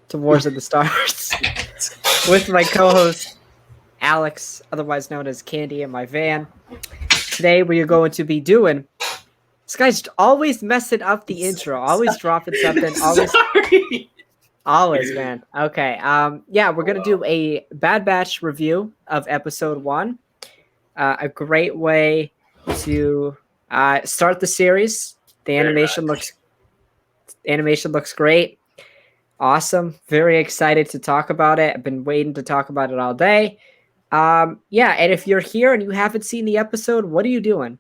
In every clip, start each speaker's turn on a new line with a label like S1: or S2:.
S1: to Wars of the Stars with my co-host Alex, otherwise known as Candy, in my van. Today we are going to be doing. This guy's always messing up the intro, always dropping something, always, man. Okay, yeah, we're gonna do a Bad Batch review of episode 1. A great way to start the series. The animation looks great. Awesome. Very excited to talk about it. I've been waiting to talk about it all day. Yeah, and if you're here and you haven't seen the episode, what are you doing?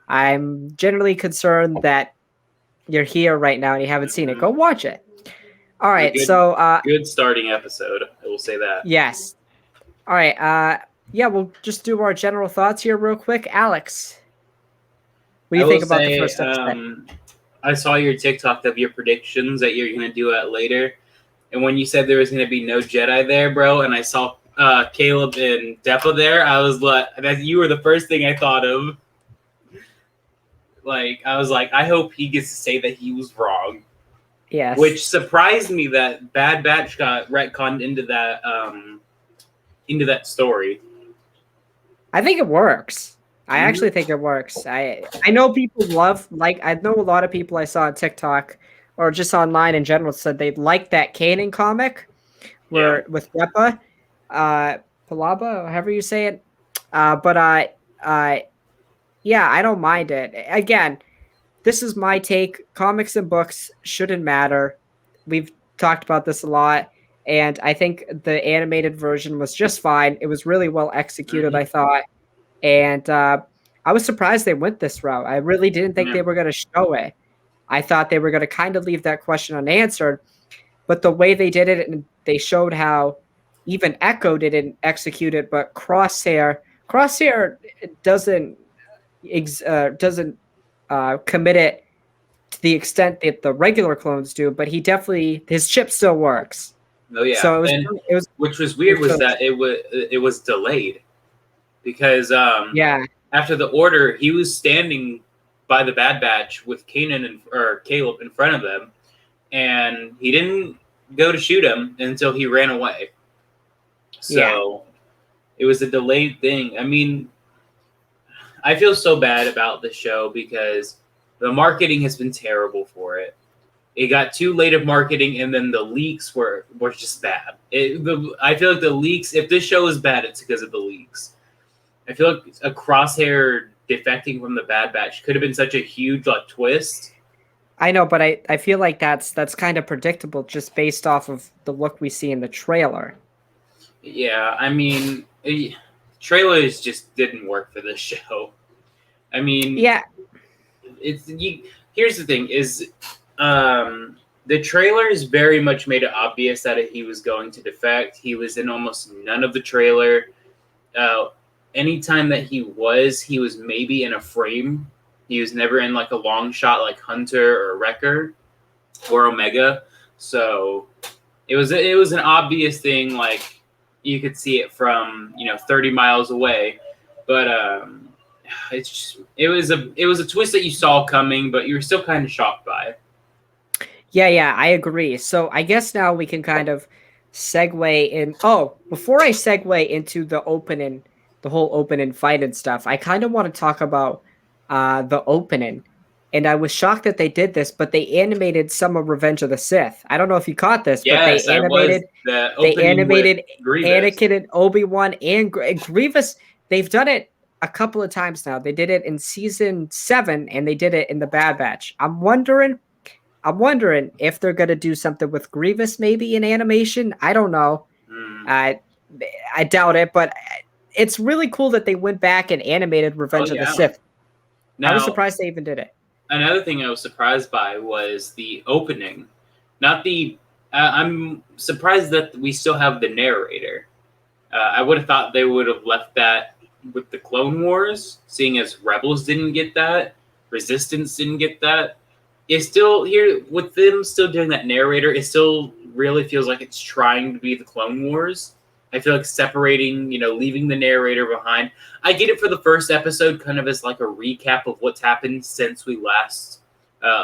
S1: I'm generally concerned that you're here right now and you haven't seen it. Go watch it. All right,
S2: good starting episode. I will say that.
S1: Yes. All right. Yeah, we'll just do our general thoughts here real quick. Alex, what do you think about the first episode?
S2: I saw your TikTok of your predictions that you're going to do it later. And when you said there was going to be no Jedi there, bro, and I saw Caleb and Depa there, I was like, you were the first thing I thought of. Like, I was like, I hope he gets to say that he was wrong.
S1: Yes.
S2: Which surprised me that Bad Batch got retconned into that story.
S1: I think it works. I actually think it works. I know people I know a lot of people I saw on TikTok or just online in general said they liked that Kanan comic with Depa, Palaba, however you say it. But yeah, I don't mind it. Again, this is my take. Comics and books shouldn't matter. We've talked about this a lot, and I think the animated version was just fine. It was really well executed, I thought. And I was surprised they went this route. I really didn't think they were going to show it. I thought they were going to kind of leave that question unanswered. But the way they did it, and they showed how even Echo didn't execute it, but Crosshair doesn't commit it to the extent that the regular clones do. But his chip still works.
S2: Oh yeah. So it was which was weird was that it was delayed. Because after the order, he was standing by the Bad Batch with Kanan or Caleb in front of them, and he didn't go to shoot him until he ran away. So it was a delayed thing. I mean, I feel so bad about the show because the marketing has been terrible for it. It got too late of marketing, and then the leaks were just bad. I feel like the leaks, if this show is bad, it's because of the leaks. I feel like a Crosshair defecting from the Bad Batch could have been such a huge twist.
S1: I know, but I feel like that's kind of predictable just based off of the look we see in the trailer.
S2: Yeah, I mean, trailers just didn't work for this show. I mean, here's the thing: is the trailers very much made it obvious that he was going to defect. He was in almost none of the trailer. Anytime that he was maybe in a frame. He was never in a long shot like Hunter or Wrecker or Omega. So it was an obvious thing. Like you could see it from 30 miles away. But it was a twist that you saw coming, but you were still kind of shocked by it.
S1: Yeah, I agree. So I guess now we can kind of segue in. Oh, before I segue into the whole opening fight and stuff, I kind of want to talk about the opening. And I was shocked that they did this, but they animated some of Revenge of the Sith. I don't know if you caught this, but they animated Anakin and Obi-Wan and Grievous. They've done it a couple of times now. They did it in season 7 and they did it in the Bad Batch. I'm wondering if they're going to do something with Grievous maybe in animation. I don't know. I doubt it, but it's really cool that they went back and animated Revenge of the Sith. Now, I was surprised they even did it.
S2: Another thing I was surprised by was the opening. I'm surprised that we still have the narrator. I would have thought they would have left that with the Clone Wars, seeing as Rebels didn't get that, Resistance didn't get that. It's still here with them still doing that narrator. It still really feels like it's trying to be the Clone Wars. I feel like separating, leaving the narrator behind. I get it for the first episode, kind of as like a recap of what's happened since we last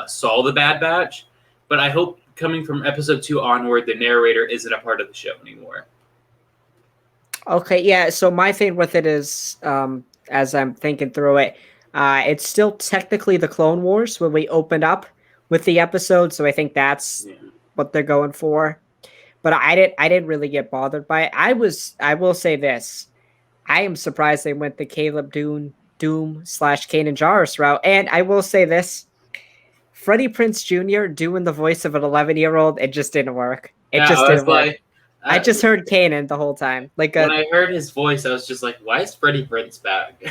S2: saw the Bad Batch. But I hope coming from episode 2 onward, the narrator isn't a part of the show anymore.
S1: Okay, yeah. So my thing with it is, as I'm thinking through it, it's still technically the Clone Wars when we opened up with the episode. So I think that's what they're going for. But I didn't really get bothered by it. I will say this. I am surprised they went the Caleb Doom / Kanan Jarrus route. And I will say this. Freddie Prinze Jr. doing the voice of an 11-year-old, it just didn't work. It just didn't work. I just heard Kanan the whole time. Like
S2: when I heard his voice, I was just like, why is Freddie Prinze back?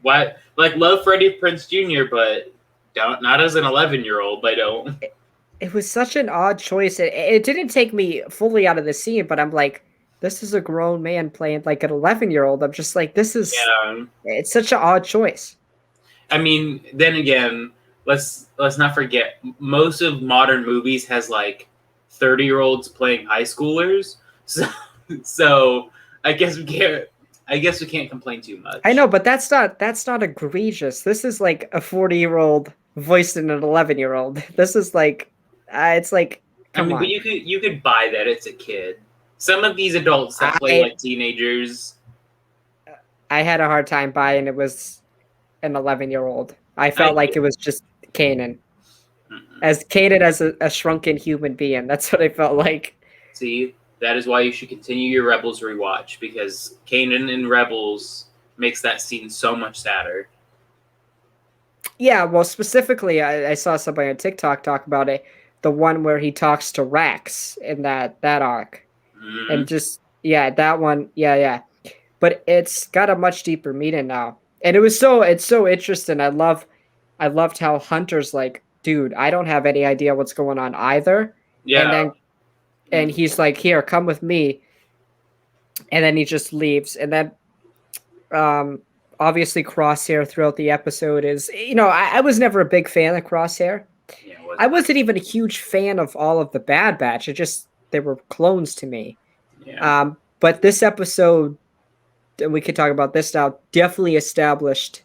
S2: Why? Like, love Freddie Prinze Jr., but not as an 11-year-old. I don't.
S1: It was such an odd choice. It didn't take me fully out of the scene, but I'm like, this is a grown man playing like an 11-year-old. I'm just like, this is. Yeah. It's such an odd choice.
S2: I mean, then again, let's not forget, most of modern movies has like 30-year-olds playing high schoolers. So I guess we can't complain too much.
S1: I know, but that's not egregious. This is like a 40-year-old voiced in an 11-year-old. This is like it's like come on.
S2: But you could buy that it's a kid. Some of these adults that play like teenagers.
S1: I had a hard time buying it was an 11-year-old. I felt like it was just Kanan. As Kanan as a shrunken human being. That's what I felt like.
S2: See, that is why you should continue your Rebels rewatch, because Kanan in Rebels makes that scene so much sadder.
S1: Yeah, well, specifically, I saw somebody on TikTok talk about it. The one where he talks to Rex in that arc. Mm-hmm. And just, that one, yeah. But it's got a much deeper meaning now. And it's so interesting. I loved how Hunter's like, dude, I don't have any idea what's going on either. Yeah. And he's like, here, come with me. And then he just leaves. And then obviously Crosshair throughout the episode is, I was never a big fan of Crosshair. Yeah, I wasn't even a huge fan of all of the Bad Batch. They were clones to me. Yeah. But this episode, and we could talk about this now, definitely established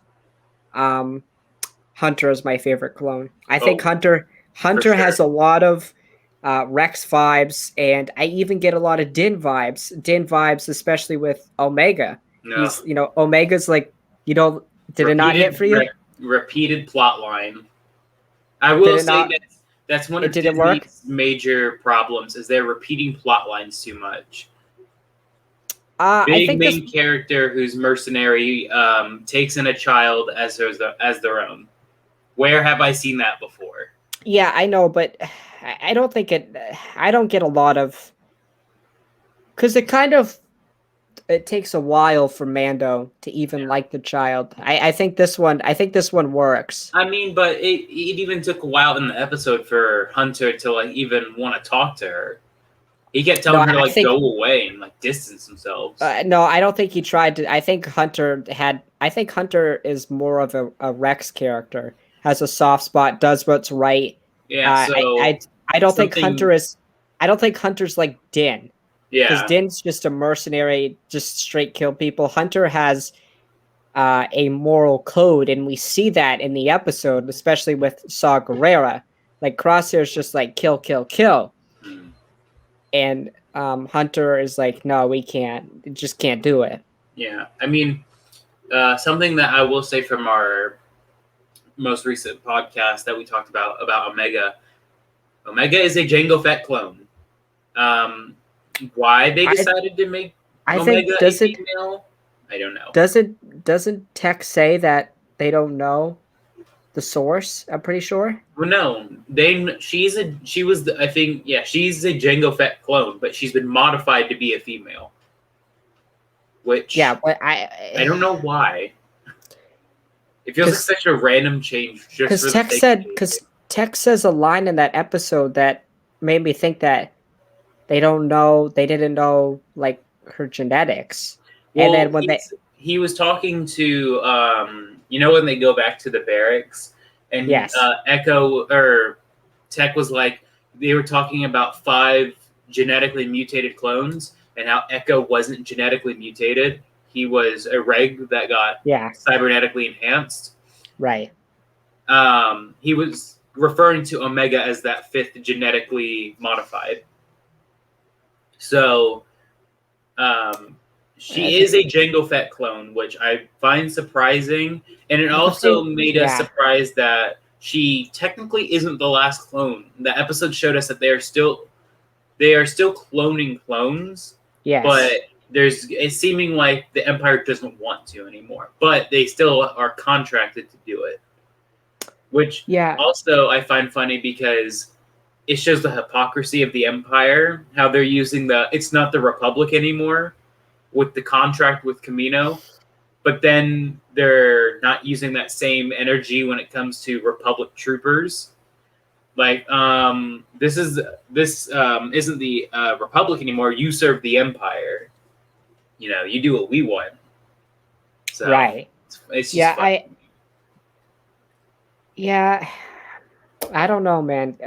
S1: Hunter as my favorite clone. I think Hunter has a lot of Rex vibes, and I even get a lot of Din vibes, especially with Omega. No. He's, Omega's like, did it not hit for you?
S2: Repeated plot line. I will say that's one of Disney's major problems is they're repeating plot lines too much. Big main character who's mercenary takes in a child as their own. Where have I seen that before?
S1: Yeah, I know, but I don't think I don't get a lot of, because it takes a while for Mando to even like the child. I think this one works.
S2: I mean, but it even took a while in the episode for Hunter to like even want to talk to her. He kept telling her to go away and like distance themselves.
S1: No, I don't think he tried to. I think Hunter is more of a Rex character. Has a soft spot, does what's right.
S2: Yeah,
S1: I don't think Hunter is. I don't think Hunter's like Din. Yeah, because Din's just a mercenary, just straight kill people. Hunter has a moral code, and we see that in the episode, especially with Saw Gerrera. Like Crosshair's just like kill, kill, kill, and Hunter is like, no, we can't, just can't do it.
S2: Yeah, I mean, something that I will say from our most recent podcast that we talked about Omega. Omega is a Jango Fett clone. Why they decided to make Omega a female, I don't know.
S1: Doesn't Tech say that they don't know the source? I'm pretty sure.
S2: Well, no, she's a Jango Fett clone, but she's been modified to be a female. Which
S1: but
S2: I don't know why. It feels like such a random change.
S1: Because Tech says a line in that episode that made me think that they didn't know like her genetics.
S2: Well, and then he was talking to when they go back to the barracks and Echo or Tech was like, they were talking about 5 genetically mutated clones and how Echo wasn't genetically mutated. He was a reg that got cybernetically enhanced.
S1: Right.
S2: He was referring to Omega as that fifth genetically modified. So, she is a Jango Fett clone, which I find surprising, and it also made us surprised that she technically isn't the last clone. The episode showed us that they are still cloning clones. Yes. But it's seeming like the Empire doesn't want to anymore. But they still are contracted to do it. Which also I find funny because it shows the hypocrisy of the Empire, how they're using it's not the Republic anymore with the contract with Kamino, but then they're not using that same energy when it comes to Republic troopers. Like, this isn't the Republic anymore. You serve the Empire. You do what we want. So,
S1: right.
S2: It's just fun.
S1: I don't know, man.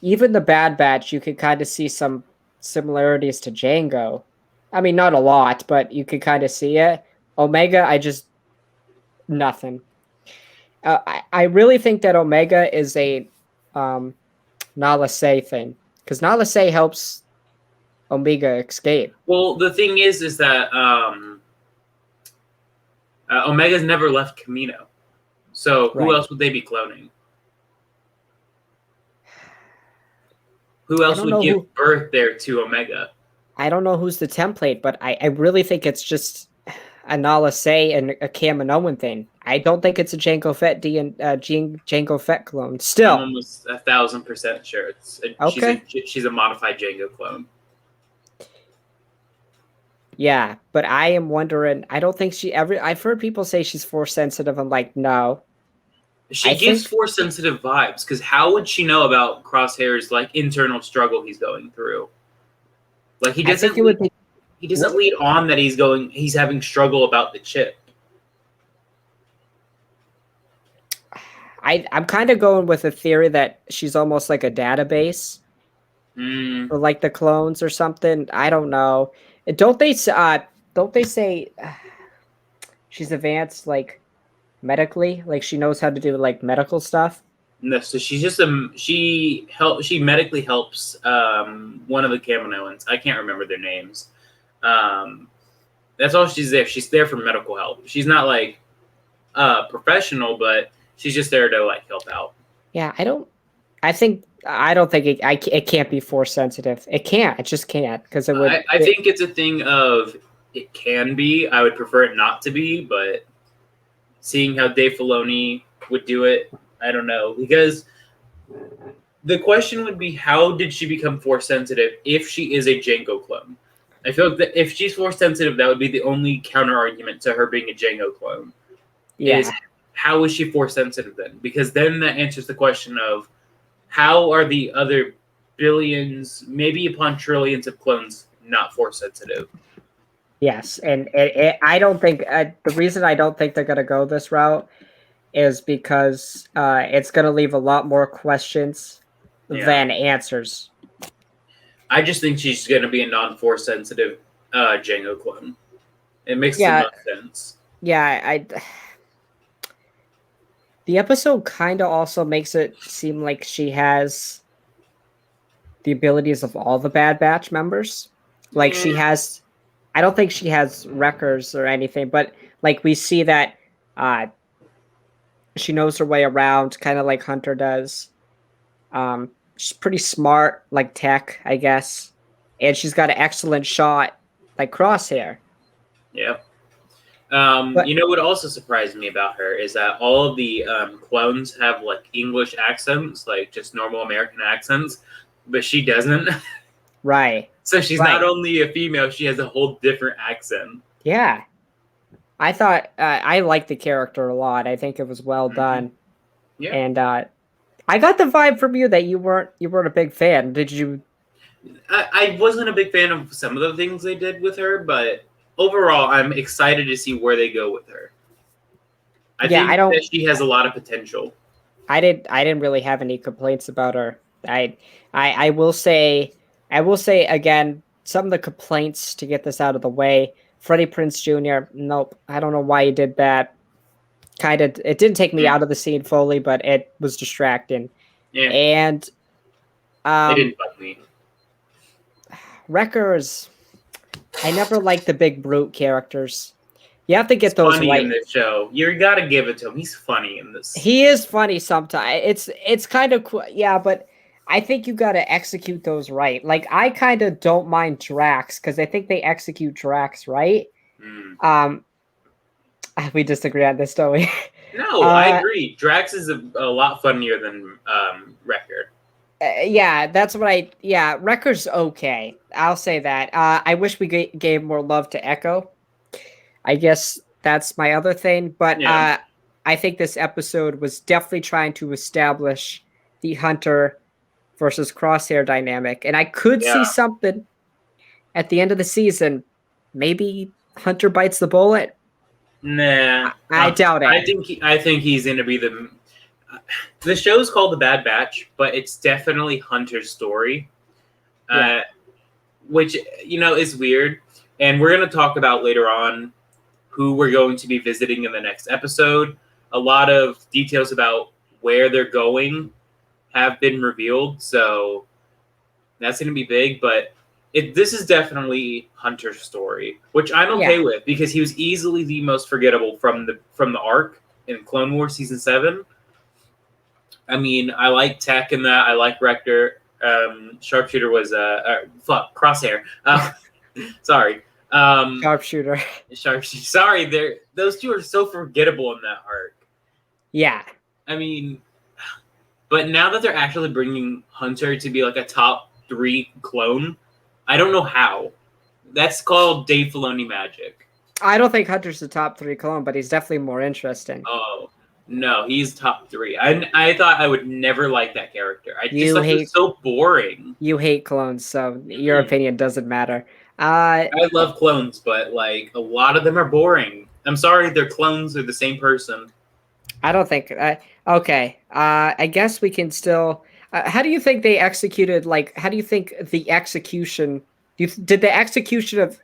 S1: Even the Bad Batch, you could kind of see some similarities to Jango. I mean, not a lot, but you could kind of see it. Omega, nothing. I really think that Omega is a Nala Se thing, because Nala Se helps Omega escape.
S2: Well, the thing is that Omega's never left Kamino, so who else would they be cloning? Who else would give birth there to Omega?
S1: I don't know who's the template, but I really think it's just a Nala Se and a Kaminoan thing. I don't think it's a Jango Fett Jango Fett clone. Still,
S2: I'm almost 1,000% sure she's a modified Jango clone.
S1: Yeah, but I am wondering. I don't think I've heard people say she's Force sensitive. I'm like, no.
S2: She gives Force sensitive vibes, because how would she know about Crosshair's internal struggle he's going through? Like, he doesn't lead on that he's having struggle about the chip.
S1: I'm kind of going with a theory that she's almost like a database, or like the clones or something. I don't know. Don't they say she's advanced medically? Like, she knows how to do medical stuff?
S2: No, so she's just she medically helps one of the Kaminoans. I can't remember their names. That's all she's there. She's there for medical help. She's not professional, but she's just there to help out.
S1: Yeah, I don't think it can't be Force sensitive. It can't. It just can't, because it would.
S2: I think it's a thing of it can be. I would prefer it not to be, but seeing how Dave Filoni would do it, I don't know, because the question would be, how did she become Force sensitive if she is a Jango clone? I feel like if she's Force sensitive, that would be the only counter argument to her being a Jango clone. Yeah. Is how is she Force sensitive then? Because then that answers the question of how are the other billions, maybe upon trillions of clones, not Force sensitive?
S1: Yes, and I don't think the reason I don't think they're going to go this route is because it's going to leave a lot more questions than answers.
S2: I just think she's going to be a non-Force sensitive Jango clone. It makes enough sense.
S1: Yeah, the episode kind of also makes it seem like she has the abilities of all the Bad Batch members. Like, she has. I don't think she has wreckers or anything, but we see that she knows her way around, kind of like Hunter does. She's pretty smart, like Tech, I guess, and she's got an excellent shot, like Crosshair.
S2: Yep. You know what also surprised me about her is that all of the clones have English accents, just normal American accents, but she doesn't.
S1: Right.
S2: So she's not only a female, she has a whole different accent.
S1: Yeah. I thought I liked the character a lot. I think it was well done. Yeah. And I got the vibe from you that you weren't a big fan. Did you?
S2: I wasn't a big fan of some of the things they did with her, but overall, I'm excited to see where they go with her. I think that she has a lot of potential.
S1: I didn't really have any complaints about her. I will say again, some of the complaints, to get this out of the way. Freddie Prinze Jr. Nope. I don't know why he did that. It didn't take me out of the scene fully, but it was distracting.
S2: Yeah.
S1: And
S2: They didn't bug me.
S1: Wreckers, I never liked the big brute characters. You have to get
S2: He's
S1: those
S2: funny
S1: right.
S2: in this show. You gotta give it to him. He's funny in this.
S1: He is funny sometimes. It's kind of cool. Yeah, but I think you got to execute those right. Like I kind of don't mind Drax because I think they execute Drax right.
S2: Mm.
S1: We disagree on this, don't we?
S2: No, I agree. Drax is a lot funnier than Wrecker.
S1: Yeah, that's what I. Yeah, Wrecker's okay. I'll say that. I wish we gave more love to Echo. I guess that's my other thing, but
S2: Yeah.
S1: I think this episode was definitely trying to establish the Hunter versus Crosshair dynamic, and I could see something at the end of the season. Maybe Hunter bites the bullet.
S2: Nah,
S1: I doubt it.
S2: I think he's gonna be the. The show's called The Bad Batch, but it's definitely Hunter's story, which is weird. And we're gonna talk about later on who we're going to be visiting in the next episode. A lot of details about where they're going have been revealed, so that's going to be big. But this is definitely Hunter's story, which I'm okay with because he was easily the most forgettable from the arc in Clone Wars season 7. I mean, I like Tech in that. I like Rector. Sharpshooter was Crosshair. Sorry.
S1: Sharpshooter.
S2: Sorry, those two are so forgettable in that arc.
S1: Yeah.
S2: I mean, but now that they're actually bringing Hunter to be like a top 3 clone, I don't know how. That's called Dave Filoni magic.
S1: I don't think Hunter's the top 3 clone, but he's definitely more interesting.
S2: Oh, no, he's top 3. I thought I would never like that character. I just thought he was so boring.
S1: You hate clones, so your opinion doesn't matter.
S2: I love clones, but like a lot of them are boring. I'm sorry, their clones are the same person.
S1: I don't think. Okay. I guess we can still. How do you think they executed? Like, how do you think the execution? Did the execution of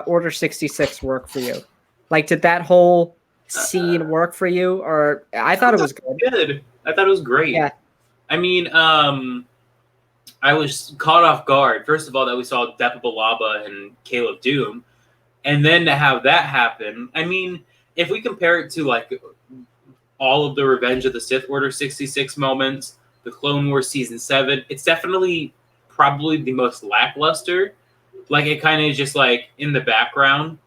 S1: Order 66 work for you? Like, did that whole scene work for you? Or I thought it was good.
S2: I thought it was great.
S1: Yeah.
S2: I mean, I was caught off guard. First of all, that we saw Depa Billaba and Caleb Doom, and then to have that happen. I mean, if we compare it to like all of the Revenge of the Sith Order 66 moments, the Clone Wars season 7, it's definitely probably the most lackluster. Like it kind of just like in the background,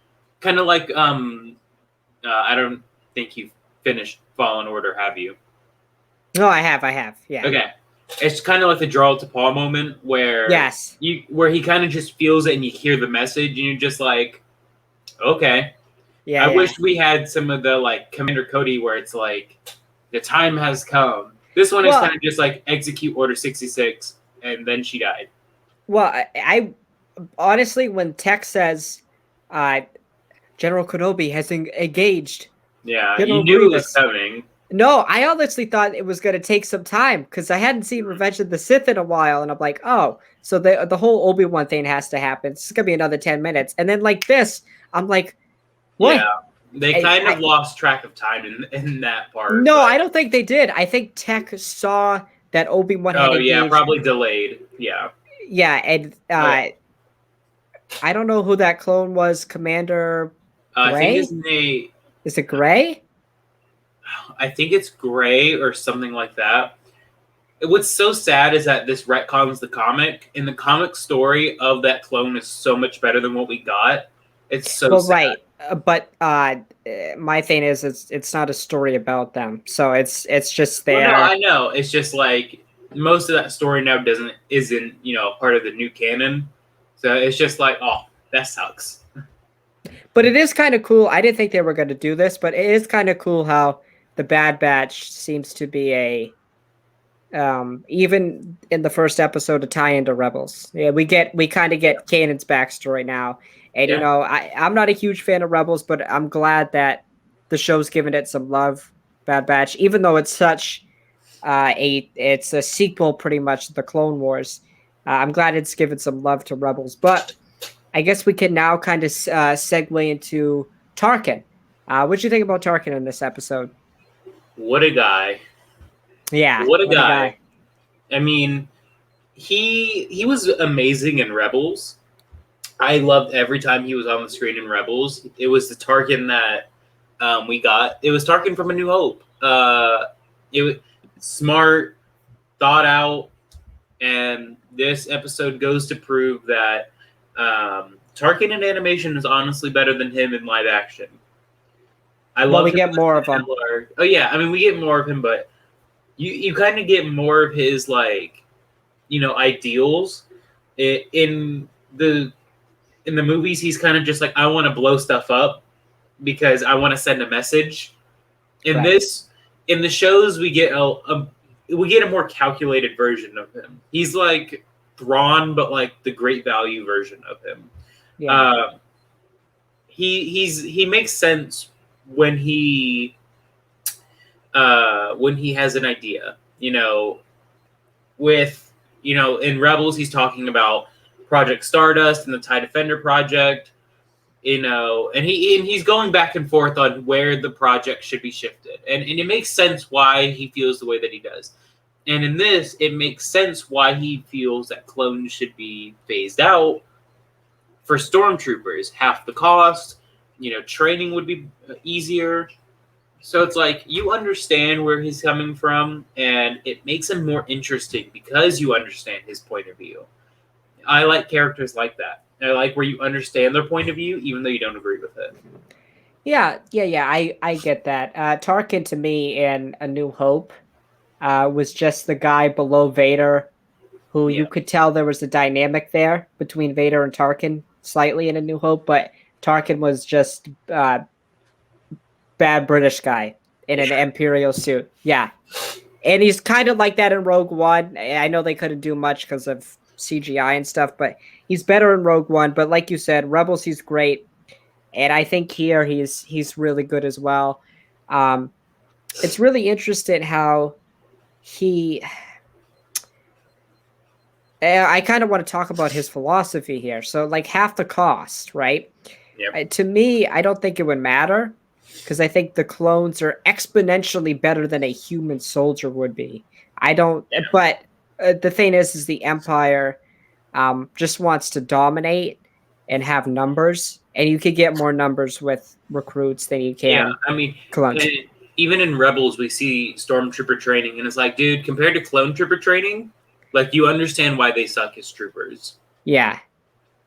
S2: kind of like I don't think you've finished Fallen Order, have you?
S1: No, I have. Yeah.
S2: Okay. It's kind of like the draw to Paul moment where where he kind of just feels it and you hear the message and you're just like, okay. Yeah. I wish we had some of the like Commander Cody where it's like the time has come. This one is kind of just like execute Order 66 and then she died.
S1: Well, I honestly, when Tech says General Kenobi has engaged.
S2: Yeah, you knew it was coming.
S1: No, I honestly thought it was going to take some time because I hadn't seen Revenge of the Sith in a while, and I'm like, oh, so the whole Obi-Wan thing has to happen. It's going to be another 10 minutes. And then like this, I'm like, what?
S2: Yeah, they kind of lost track of time in that part.
S1: No, but I don't think they did. I think Tech saw that Obi-Wan had engaged.
S2: Yeah, probably delayed. Yeah.
S1: Yeah, and I don't know who that clone was, Commander Gray?
S2: I think his name...
S1: Is it Gray?
S2: I think it's Gray or something like that. What's so sad is that this retcons the comic, and the comic story of that clone is so much better than what we got. It's so sad.
S1: Right. But my thing is, it's not a story about them, so it's just there.
S2: Well, no, I know. It's just like most of that story now isn't part of the new canon, so it's just like, oh, that sucks.
S1: But it is kind of cool. I didn't think they were going to do this, but it is kind of cool how the Bad Batch seems to be a even in the first episode, a tie into Rebels. Yeah, we kind of get Kanan's backstory now. And I'm not a huge fan of Rebels, but I'm glad that the show's given it some love, Bad Batch, even though it's such it's a sequel pretty much to the Clone Wars. I'm glad it's given some love to Rebels. But I guess we can now kind of segue into Tarkin. What do you think about Tarkin in this episode?
S2: What a guy.
S1: Yeah.
S2: What a guy. I mean, he was amazing in Rebels. I loved every time he was on the screen in Rebels. It was the Tarkin that we got. It was Tarkin from A New Hope. It was smart, thought out, and this episode goes to prove that Tarkin in animation is honestly better than him in live action.
S1: We get more of him.
S2: Oh yeah, I mean we get more of him, but you kind of get more of his ideals in the movies. He's kind of just like, I want to blow stuff up because I want to send a message. In the shows, we get a more calculated version of him. He's like Thrawn, but like the great value version of him. Yeah. He makes sense when he has an idea. In Rebels, he's talking about Project Stardust and the TIE Defender project, and he's going back and forth on where the project should be shifted. And it makes sense why he feels the way that he does. And in this, it makes sense why he feels that clones should be phased out for stormtroopers. Half the cost, training would be easier. So it's like, you understand where he's coming from, and it makes him more interesting because you understand his point of view. I like characters like that. I like where you understand their point of view, even though you don't agree with it.
S1: Yeah. I get that. Tarkin, to me, in A New Hope, was just the guy below Vader, who you could tell there was a dynamic there between Vader and Tarkin slightly in A New Hope, but Tarkin was just bad British guy in an Imperial suit. Yeah. And he's kind of like that in Rogue One. I know they couldn't do much because of CGI and stuff, but he's better in Rogue One. But like you said, Rebels, he's great. And I think here he's really good as well. It's really interesting how I kind of want to talk about his philosophy here. So like half the cost, right?
S2: Yep.
S1: To me, I don't think it would matter because I think the clones are exponentially better than a human soldier would be. I don't, but the thing is the Empire just wants to dominate and have numbers, and you could get more numbers with recruits than you can.
S2: Yeah, I mean, clones. Even in Rebels, we see stormtrooper training, and it's like, dude, compared to clone trooper training, like, you understand why they suck as troopers.
S1: Yeah.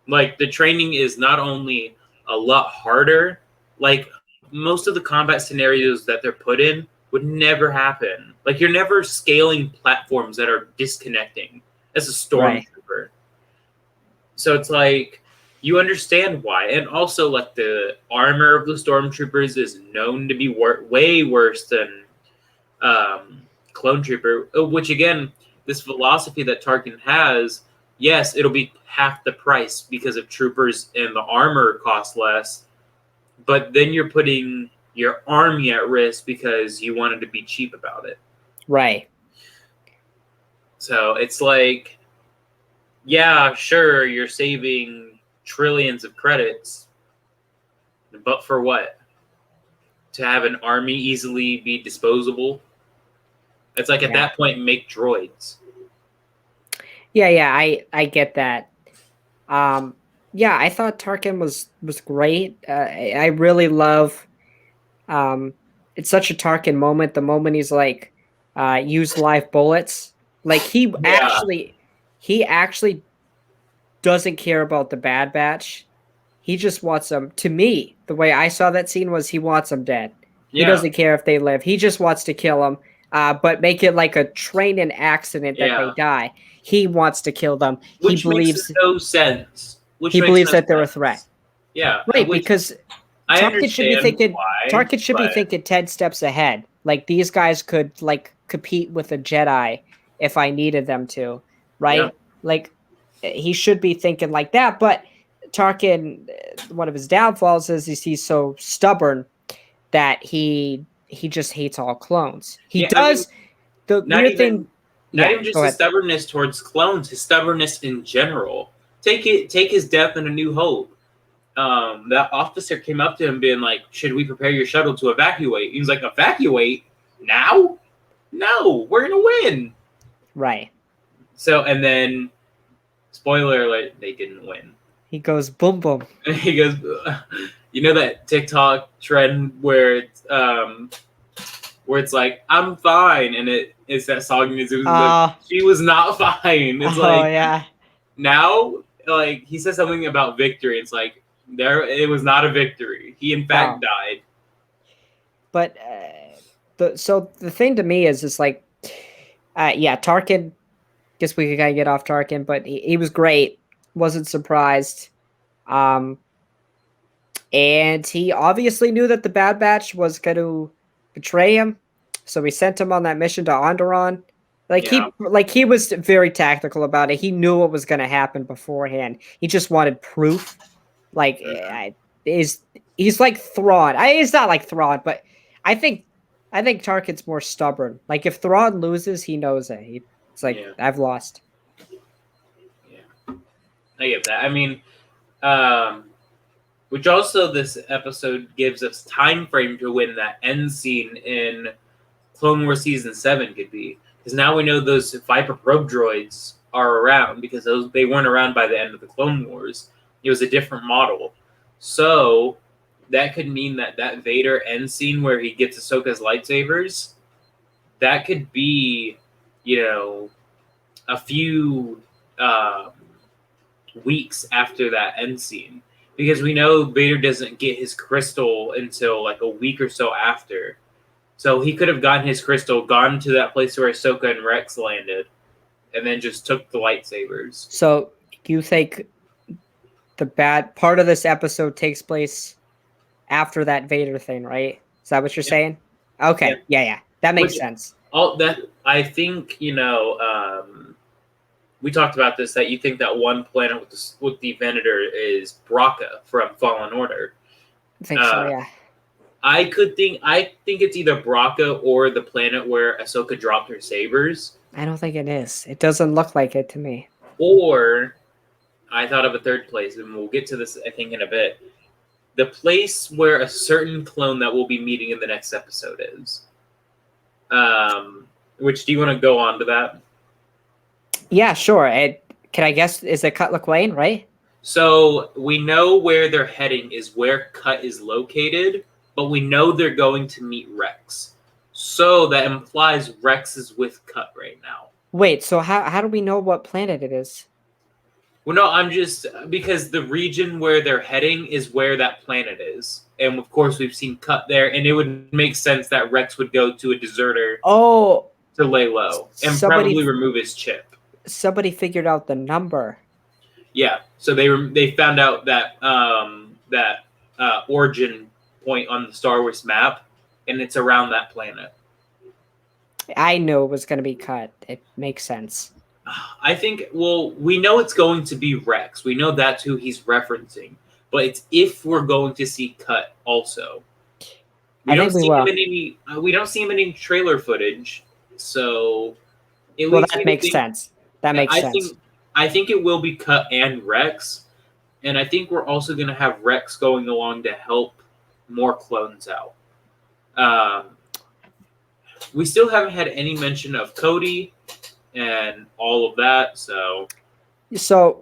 S2: Like, the training is not only a lot harder, like, most of the combat scenarios that they're put in would never happen. Like, you're never scaling platforms that are disconnecting as a stormtrooper. Right. So it's like, you understand why. And also, like, the armor of the stormtroopers is known to be way worse than clone trooper, which, again, this philosophy that Tarkin has, yes, it'll be half the price because of troopers and the armor costs less, but then you're putting your army at risk because you wanted to be cheap about it.
S1: Right.
S2: So it's like, yeah, sure, you're saving trillions of credits, but for what? To have an army easily be disposable? It's like, at that point, make droids.
S1: Yeah, I get that. I thought Tarkin was great. I really love. It's such a Tarkin moment. The moment he's like, use live bullets. Like he actually doesn't care about the Bad Batch. He just wants them. To me, the way I saw that scene was he wants them dead. Yeah. He doesn't care if they live. He just wants to kill them. But make it like a training accident that they die. He wants to kill them.
S2: Which makes no sense.
S1: He believes that they're a threat.
S2: Yeah,
S1: right. Because Tarkin should be thinking. Tarkin should be thinking 10 steps ahead. Like, these guys could like compete with a Jedi if I needed them to. Right. Yeah. Like, he should be thinking like that. But Tarkin, one of his downfalls is he's so stubborn that he just hates all clones. He does. The weird thing.
S2: Not even just his stubbornness towards clones, his stubbornness in general. Take his death in A New Hope. That officer came up to him being like, should we prepare your shuttle to evacuate? He was like, evacuate? Now? No, we're going to win.
S1: Right.
S2: So, and then, spoiler alert, they didn't win.
S1: He goes boom boom.
S2: He goes, you know that TikTok trend where it's like, I'm fine, and it's that song music. Like, she was not fine. It's like,
S1: yeah.
S2: Now, like, he says something about victory. It's like, it was not a victory. He, in fact, died.
S1: But, so the thing to me is like, yeah, Tarkin, guess we could kind of get off Tarkin, but he was great. Wasn't surprised. And he obviously knew that the Bad Batch was going to betray him, so we sent him on that mission to Onderon. He was very tactical about it. He knew what was going to happen beforehand. He just wanted proof. He's like Thrawn. He's not like Thrawn, but I think Tarkin's more stubborn. Like if Thrawn loses, he knows it. It's like I've lost.
S2: Yeah, I get that. I mean, which also this episode gives us time frame to when that end scene in Clone Wars Season 7 could be. Because now we know those Viper probe droids are around, because they weren't around by the end of the Clone Wars. It was a different model. So that could mean that Vader end scene where he gets Ahsoka's lightsabers, that could be, a few weeks after that end scene. Because we know Vader doesn't get his crystal until like a week or so after. So he could have gotten his crystal, gone to that place where Ahsoka and Rex landed, and then just took the lightsabers.
S1: So you think the bad part of this episode takes place after that Vader thing, right? Is that what you're saying? Okay. Yeah. That makes sense.
S2: I think, we talked about this, that you think that one planet with the Venator is Braca from Fallen Order.
S1: I think so, yeah.
S2: I think it's either Braca or the planet where Ahsoka dropped her sabers.
S1: I don't think it is. It doesn't look like it to me.
S2: Or I thought of a third place, and we'll get to this, I think, in a bit. The place where a certain clone that we'll be meeting in the next episode is. Which, do you want to go on to that?
S1: Yeah, sure. Can I guess, is it Cut Lawquane, right?
S2: So we know where they're heading is where Cut is located, but we know they're going to meet Rex. So that implies Rex is with Cut right now.
S1: Wait, so how do we know what planet it is?
S2: Well, no, I'm just... Because the region where they're heading is where that planet is. And, of course, we've seen Cut there, and it would make sense that Rex would go to a deserter to lay low and probably remove his chip.
S1: Somebody figured out the number.
S2: Yeah, so they found out that origin point on the Star Wars map, and it's around that planet.
S1: I knew it was going to be Cut. It makes sense.
S2: I think, we know it's going to be Rex. We know that's who he's referencing. But it's if we're going to see Cut also. We don't see him in any trailer footage, so...
S1: that makes sense. That makes sense.
S2: I think it will be Cut and Rex, and I think we're also going to have Rex going along to help more clones out. We still haven't had any mention of Cody and all of that, so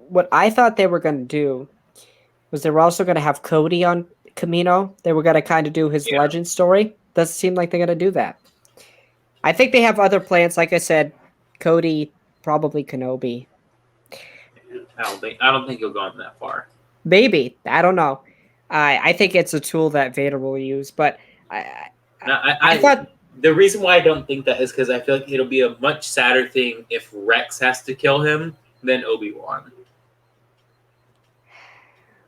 S1: what I thought they were going to do was they were also going to have Cody on Kamino. They were going to kind of do his legend story. Doesn't seem like they're going to do that. I think they have other plans. Like I said, Cody, probably Kenobi.
S2: I don't think he'll go on that far.
S1: Maybe. I don't know. I think it's a tool that Vader will use, but I thought
S2: the reason why I don't think that is because I feel like it'll be a much sadder thing if Rex has to kill him than Obi-Wan.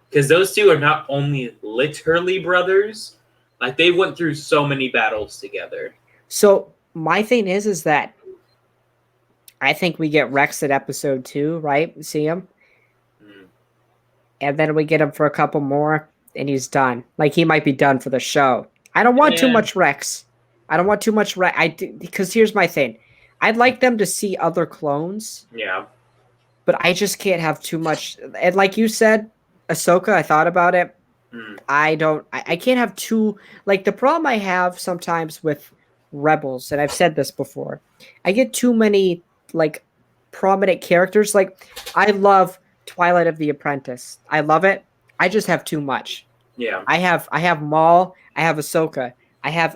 S2: Because those two are not only literally brothers, like they went through so many battles together.
S1: So my thing is that I think we get Rex at episode 2, right? See him? And then we get him for a couple more, and he's done. Like, he might be done for the show. I don't want too much Rex. Because here's my thing. I'd like them to see other clones.
S2: Yeah.
S1: But I just can't have too much. And like you said, Ahsoka, I thought about it. I can't have too... Like, the problem I have sometimes with Rebels, and I've said this before, I get too many, like, prominent characters. Like, I love Twilight of the Apprentice. I love it. I just have too much.
S2: Yeah.
S1: I have Maul. I have Ahsoka. I have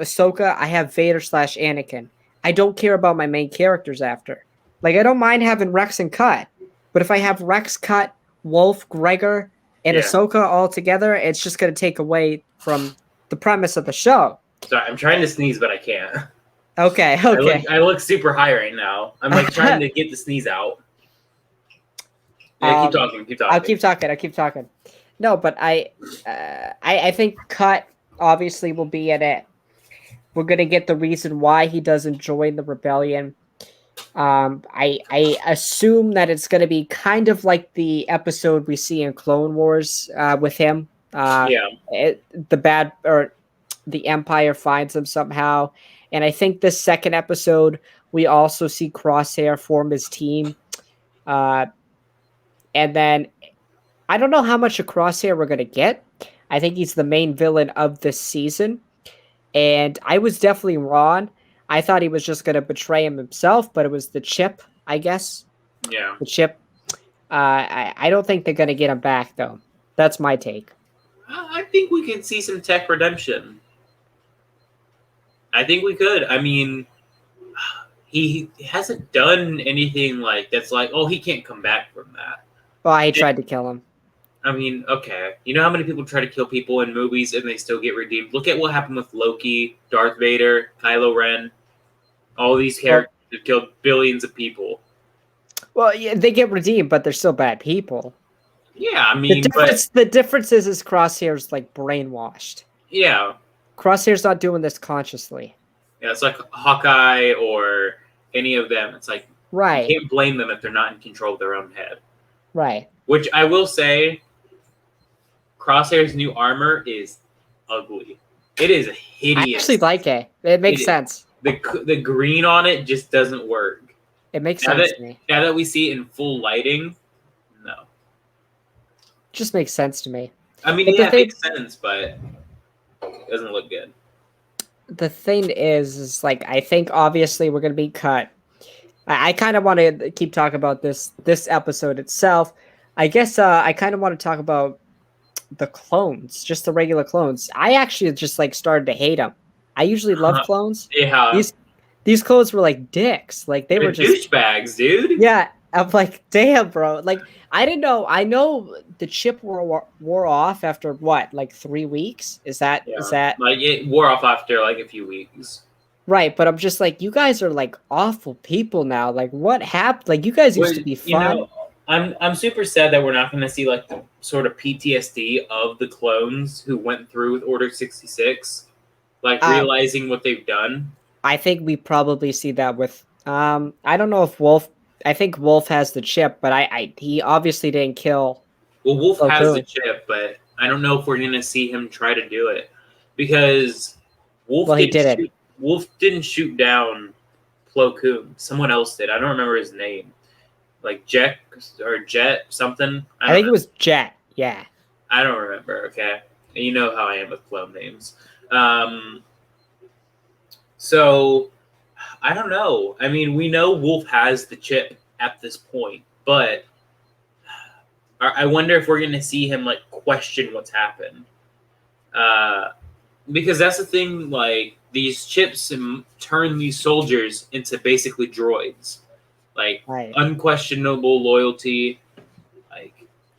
S1: Vader / Anakin. I don't care about my main characters after. Like, I don't mind having Rex and Cut, but if I have Rex, Cut, Wolf, Gregor, and Ahsoka all together, it's just going to take away from the premise of the show.
S2: Sorry, I'm trying to sneeze, but I can't.
S1: Okay.
S2: I look super high right now. I'm like trying to get the sneeze out. Yeah, keep talking.
S1: I'll keep talking. No, but I think Cut obviously will be in it. We're gonna get the reason why he doesn't join the rebellion. I assume that it's gonna be kind of like the episode we see in Clone Wars with him. The Empire finds him somehow, and I think this second episode we also see Crosshair form his team, and then I don't know how much of Crosshair we're gonna get. I think he's the main villain of this season. And I was definitely wrong. I thought he was just going to betray himself, but it was the chip, I guess.
S2: Yeah.
S1: The chip. I don't think they're going to get him back, though. That's my take.
S2: I think we could see some tech redemption. I think we could. I mean, he hasn't done anything like that's like, oh, he can't come back from that.
S1: Well, I tried to kill him.
S2: I mean, okay. You know how many people try to kill people in movies and they still get redeemed? Look at what happened with Loki, Darth Vader, Kylo Ren. All these characters have killed billions of people.
S1: Well, yeah, they get redeemed, but they're still bad people.
S2: Yeah, I mean,
S1: the difference is Crosshair's like brainwashed.
S2: Yeah.
S1: Crosshair's not doing this consciously.
S2: Yeah, it's like Hawkeye or any of them. It's like,
S1: right.
S2: You can't blame them if they're not in control of their own head.
S1: Right.
S2: Which I will say, Crosshair's new armor is ugly. It is hideous.
S1: I actually like it. It makes sense.
S2: The green on it just doesn't work.
S1: It makes sense to me.
S2: Now that we see it in full lighting, no.
S1: Just makes sense to me.
S2: I mean, it makes sense, but it doesn't look good.
S1: The thing is like, I think obviously we're going to be cut. I kind of want to keep talking about this episode itself. I guess I kind of want to talk about the clones, just the regular clones. I actually just like started to hate them. I usually love clones.
S2: Yeah.
S1: These clones were like dicks. Like they're just
S2: douchebags, dude.
S1: Yeah. I'm like, damn, bro. Like I didn't know. I know the chip wore off after what, like 3 weeks? Is that
S2: like it wore off after like a few weeks?
S1: Right, but I'm just like, you guys are like awful people now. Like, what happened? Like, you guys used to be fun.
S2: You know, I'm super sad that we're not going to see like the sort of PTSD of the clones who went through with Order 66, like realizing what they've done.
S1: I think we probably see that with. I don't know if Wolf. I think Wolf has the chip, but he obviously didn't kill.
S2: Well, Wolf has the chip, but I don't know if we're going to see him try to do it because Wolf.
S1: Well, he did it.
S2: Wolf didn't shoot down Plo Koon. Someone else did. I don't remember his name. Like Jet something.
S1: I think it was Jet. Yeah.
S2: I don't remember. Okay, and you know how I am with clone names. So I don't know. I mean, we know Wolf has the chip at this point, but I wonder if we're going to see him like question what's happened. Because that's the thing. Like these chips turn these soldiers into basically droids. Like unquestionable loyalty, like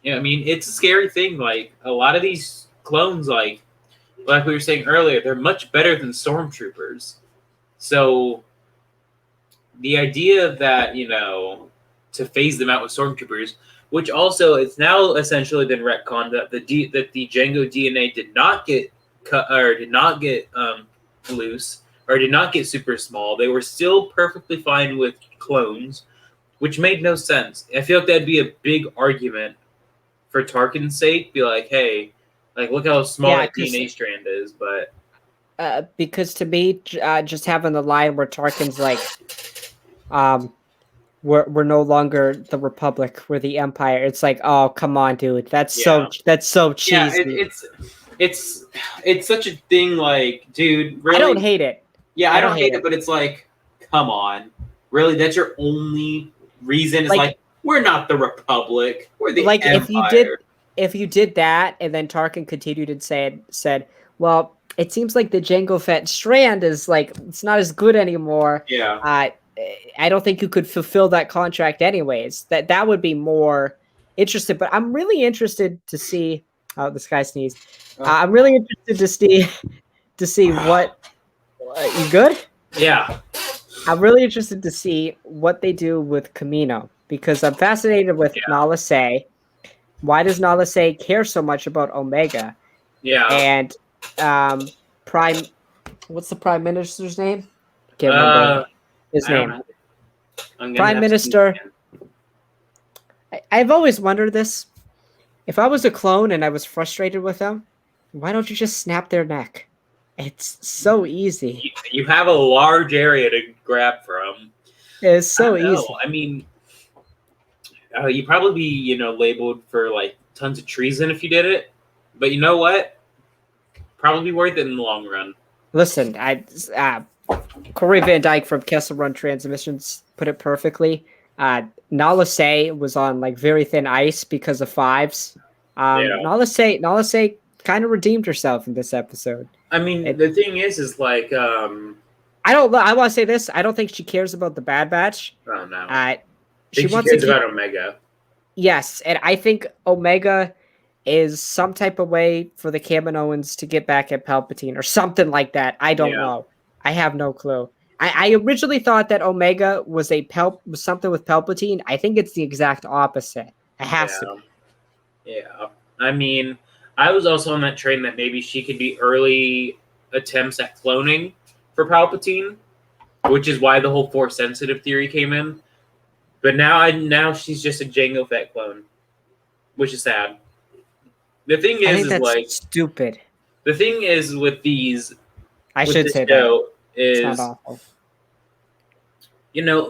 S2: I mean, it's a scary thing. Like a lot of these clones, like we were saying earlier, they're much better than stormtroopers. So the idea that to phase them out with stormtroopers, which also it's now essentially been retconned that the Jango DNA did not get cut or did not get loose or did not get super small. They were still perfectly fine with clones, which made no sense. I feel like that'd be a big argument for Tarkin's sake. Be like, hey, like look how small that DNA strand is. But
S1: because to me, just having the line where Tarkin's like, we're no longer the Republic, we're the Empire. It's like, oh come on, dude, that's so cheesy.
S2: Yeah, it's such a thing. Like, dude, really?
S1: I don't hate it.
S2: Yeah, I don't hate it, but it's like, come on, really? That's your only reason is like we're not the Republic, we're the
S1: like
S2: Empire.
S1: if you did that, and then Tarkin continued and said, well, it seems like the Jango Fett strand is like it's not as good anymore.
S2: Yeah.
S1: I don't think you could fulfill that contract anyways. That would be more interesting. But I'm really interested to see. Oh, this guy sneezed. I'm really interested to see what. You good?
S2: Yeah.
S1: I'm really interested to see what they do with Kamino because I'm fascinated with Nala Se. Why does Nala Se care so much about Omega?
S2: Yeah.
S1: And Prime, what's the Prime Minister's name? Can't remember his name. Prime Minister. I've always wondered this. If I was a clone and I was frustrated with them, why don't you just snap their neck? It's so easy.
S2: You have a large area to grab from.
S1: It's so easy.
S2: I mean, you'd probably be, labeled for like tons of treason if you did it. But you know what? Probably worth it in the long run.
S1: Listen, Corey Van Dyke from Kessel Run Transmissions put it perfectly. Nala Se was on like very thin ice because of fives. Nala Se kind of redeemed herself in this episode.
S2: I mean, the thing is like
S1: I want to say this. I don't think she cares about the Bad Batch.
S2: Oh no.
S1: She
S2: cares about Omega.
S1: Yes, and I think Omega is some type of way for the Kaminoans to get back at Palpatine or something like that. I don't know. I have no clue. I originally thought that Omega was was something with Palpatine. I think it's the exact opposite. It has to be.
S2: Yeah. I mean, I was also on that train that maybe she could be early attempts at cloning for Palpatine, which is why the whole Force sensitive theory came in. But now she's just a Jango Fett clone, which is sad. The thing is
S1: that's
S2: like
S1: stupid.
S2: The thing is with these,
S1: I should say that
S2: is
S1: it's not awful.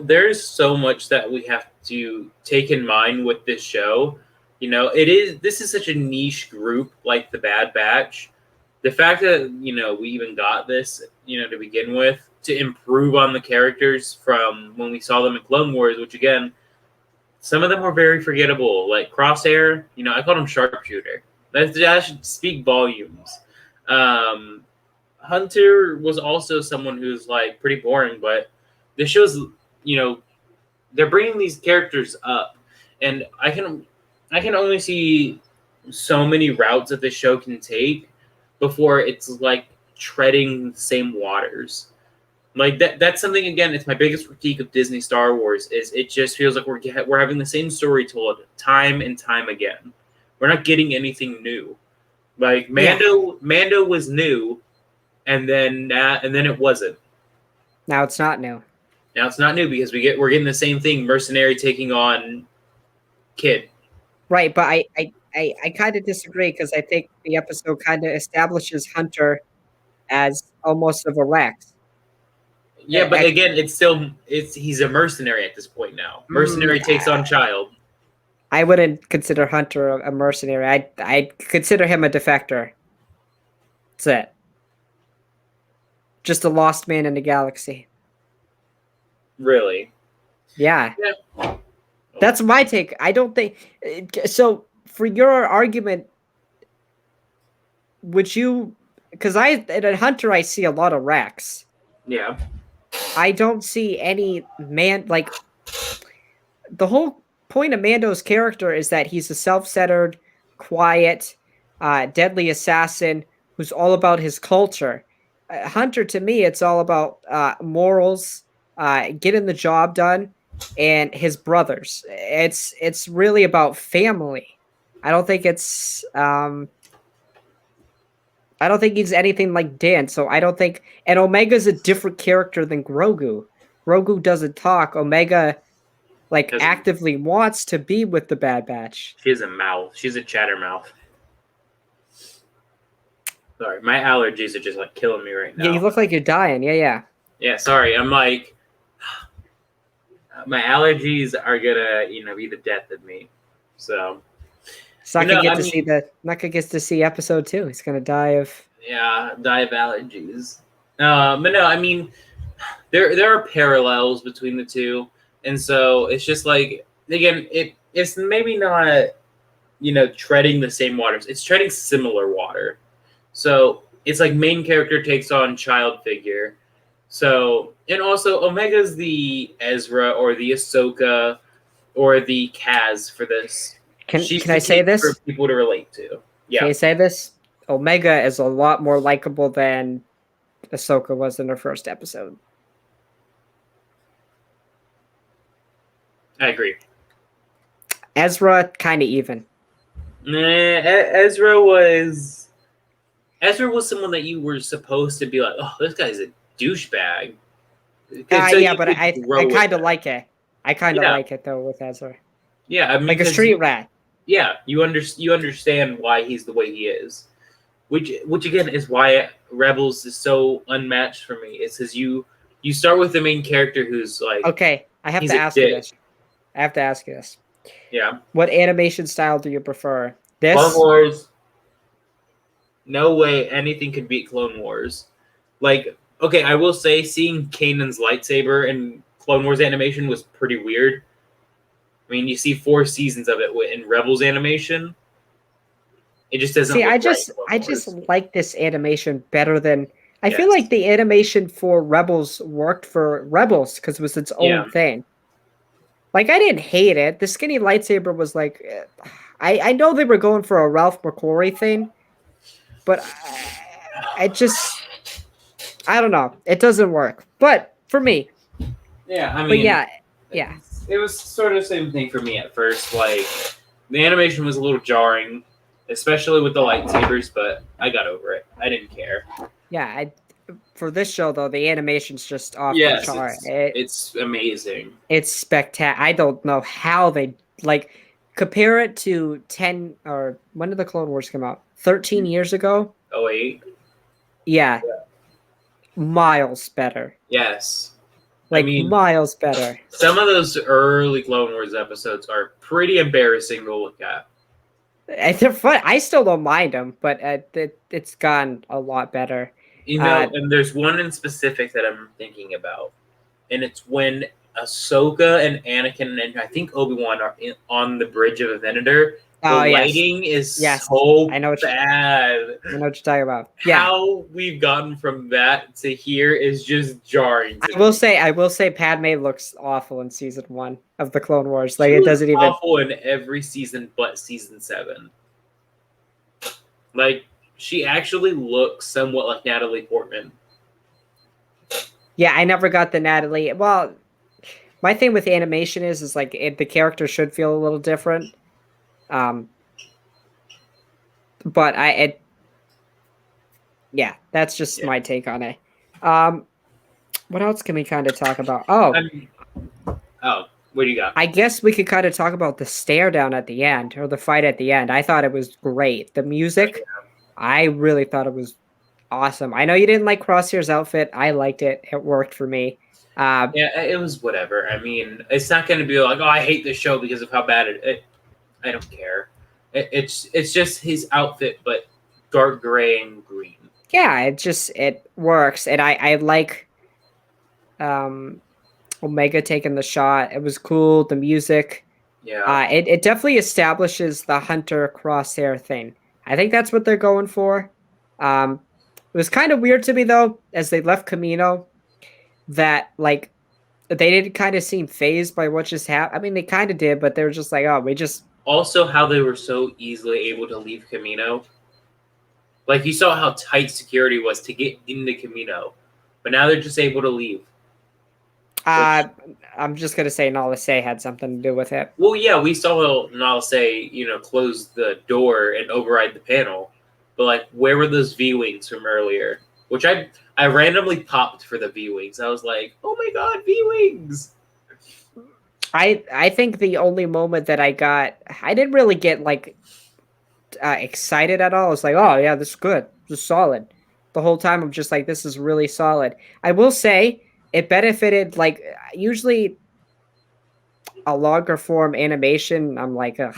S2: There's so much that we have to take in mind with this show. This is such a niche group like the Bad Batch. The fact that, we even got this, to begin with, to improve on the characters from when we saw them in Clone Wars, which again, some of them were very forgettable. Like Crosshair, I called him Sharpshooter. That should speak volumes. Hunter was also someone who's like pretty boring, but this show's, they're bringing these characters up, and I can only see so many routes that this show can take before it's like treading the same waters. Like that's something, again, it's my biggest critique of Disney Star Wars is it just feels like we're having the same story told time and time again. We're not getting anything new. Like Mando was new, and then it wasn't.
S1: Now it's not new.
S2: Now it's not new because we're getting the same thing, mercenary taking on kid.
S1: Right, but I kind of disagree because I think the episode kind of establishes Hunter as almost of a Rex.
S2: Yeah, but again, he's a mercenary at this point now. Mercenary takes on child.
S1: I wouldn't consider Hunter a mercenary. I'd consider him a defector. That's it. Just a lost man in the galaxy.
S2: Really?
S1: Yeah. That's my take. I don't think so. For your argument, would you? Because in Hunter, I see a lot of Rex.
S2: Yeah.
S1: I don't see any man like the whole point of Mando's character is that he's a self-centered, quiet, deadly assassin who's all about his culture. Hunter, to me, it's all about morals, getting the job done, and his brothers. It's really about family. I don't think it's I don't think he's anything like Dan. So I don't think, and Omega's a different character than Grogu. Grogu doesn't talk. Omega actively wants to be with the Bad Batch.
S2: She has a mouth. She's a chattermouth. Sorry, my allergies are just like killing me right now.
S1: Yeah, you look like you're dying. Yeah.
S2: Yeah, sorry. I'm like, my allergies are gonna, be the death of me. So.
S1: Not gonna get to see episode 2. He's gonna die of
S2: allergies. But no, I mean, there are parallels between the two. And so it's just like, again, it's maybe not, treading the same waters. It's treading similar water. So it's like main character takes on child figure. So, and also Omega's the Ezra or the Ahsoka or the Kaz for this.
S1: Can I say this?
S2: For people to relate to. Yeah.
S1: Can I say this? Omega is a lot more likable than Ahsoka was in her first episode.
S2: I agree.
S1: Ezra, kind of even.
S2: Ezra was someone that you were supposed to be like, oh, this guy's a douchebag.
S1: Yeah, but I kind of like it. I kind of like it though with Ezra.
S2: Yeah, I mean,
S1: like a street rat.
S2: Yeah, you understand why he's the way he is, which again is why Rebels is so unmatched for me. It's because you start with the main character who's like,
S1: okay, I have to ask you this.
S2: Yeah.
S1: What animation style do you prefer? This?
S2: Clone Wars. No way anything could beat Clone Wars. Like, okay, I will say seeing Kanan's lightsaber in Clone Wars animation was pretty weird. I mean, you see 4 seasons of it in Rebels animation. It just doesn't.
S1: See, I just like this animation better than. I feel like the animation for Rebels worked for Rebels because it was its own thing. Like, I didn't hate it. The skinny lightsaber was like, I know they were going for a Ralph McQuarrie thing, but I don't know. It doesn't work. But for me,
S2: yeah, I mean,
S1: but yeah.
S2: It was sort of the same thing for me at first. Like, the animation was a little jarring, especially with the lightsabers, but I got over it. I didn't care.
S1: Yeah, for this show, though, the animation's just off the chart.
S2: It's amazing.
S1: It's spectacular. I don't know how they, like, compare it to 10, or when did the Clone Wars come out? 13 years ago?
S2: 08.
S1: Yeah. Miles better.
S2: Yes.
S1: Like, miles better.
S2: Some of those early Clone Wars episodes are pretty embarrassing to look at.
S1: They're fun. I still don't mind them, but it's gone a lot better.
S2: And there's one in specific that I'm thinking about, and it's when Ahsoka and Anakin and I think Obi-Wan are on the bridge of a Venator. The lighting is so bad.
S1: I know what you're talking about. Yeah.
S2: How we've gotten from that to here is just jarring.
S1: I will say Padme looks awful in season 1 of the Clone Wars. Like, it doesn't even
S2: awful in every season but season 7. Like, she actually looks somewhat like Natalie Portman.
S1: Yeah, I never got the Natalie. Well, my thing with animation is like the character should feel a little different. But that's just my take on it. What else can we kind of talk about?
S2: What do you got?
S1: I guess we could kind of talk about the stare down at the end, or the fight at the end. I thought it was great. The music, I really thought it was awesome. I know you didn't like Crosshair's outfit. I liked it. It worked for me.
S2: It was whatever. I mean, it's not going to be like, oh, I hate this show because of how bad I don't care. It's just his outfit, but dark gray and green.
S1: Yeah, it works, and I like Omega taking the shot. It was cool. The music, it definitely establishes the Hunter Crosshair thing. I think that's what they're going for. It was kind of weird to me though, as they left Kamino, that like they didn't kind of seem phased by what just happened. I mean, they kind of did, but they were just like, oh, we just.
S2: Also, how they were so easily able to leave Kamino. Like, you saw how tight security was to get into Kamino, but now they're just able to leave.
S1: I'm just gonna say Nala Se had something to do with it.
S2: Well, yeah, we saw Nala Se, close the door and override the panel, but like, where were those V-wings from earlier? Which I randomly popped for the V-wings. I was like, oh my god, V-wings!
S1: I think the only moment that I didn't really get like excited at all. I was like, oh yeah, this is good. This is solid. The whole time I'm just like, this is really solid. I will say it benefited, like, usually a longer form animation, I'm like, ugh.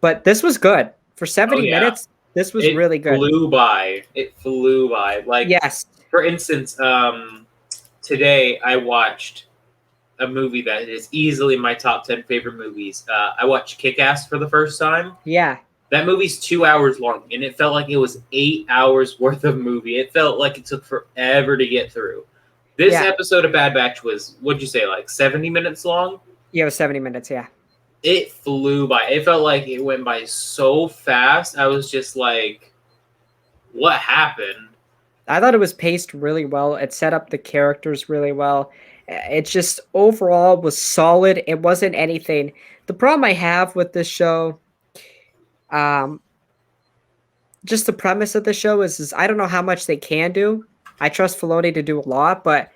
S1: But this was good. For 70 minutes, this was really good.
S2: It flew by. Like,
S1: yes.
S2: For instance, today I watched a movie that is easily my top 10 favorite movies. I watched Kick-Ass for the first time.
S1: Yeah.
S2: That movie's 2 hours long, and it felt like it was 8 hours worth of movie. It felt like it took forever to get through. This episode of Bad Batch was, what'd you say, like 70 minutes long?
S1: Yeah, it was 70 minutes, yeah.
S2: It flew by. It felt like it went by so fast. I was just like, what happened?
S1: I thought it was paced really well. It set up the characters really well. It just overall was solid. It wasn't anything. The problem I have with this show, just the premise of the show is I don't know how much they can do. I trust Filoni to do a lot, but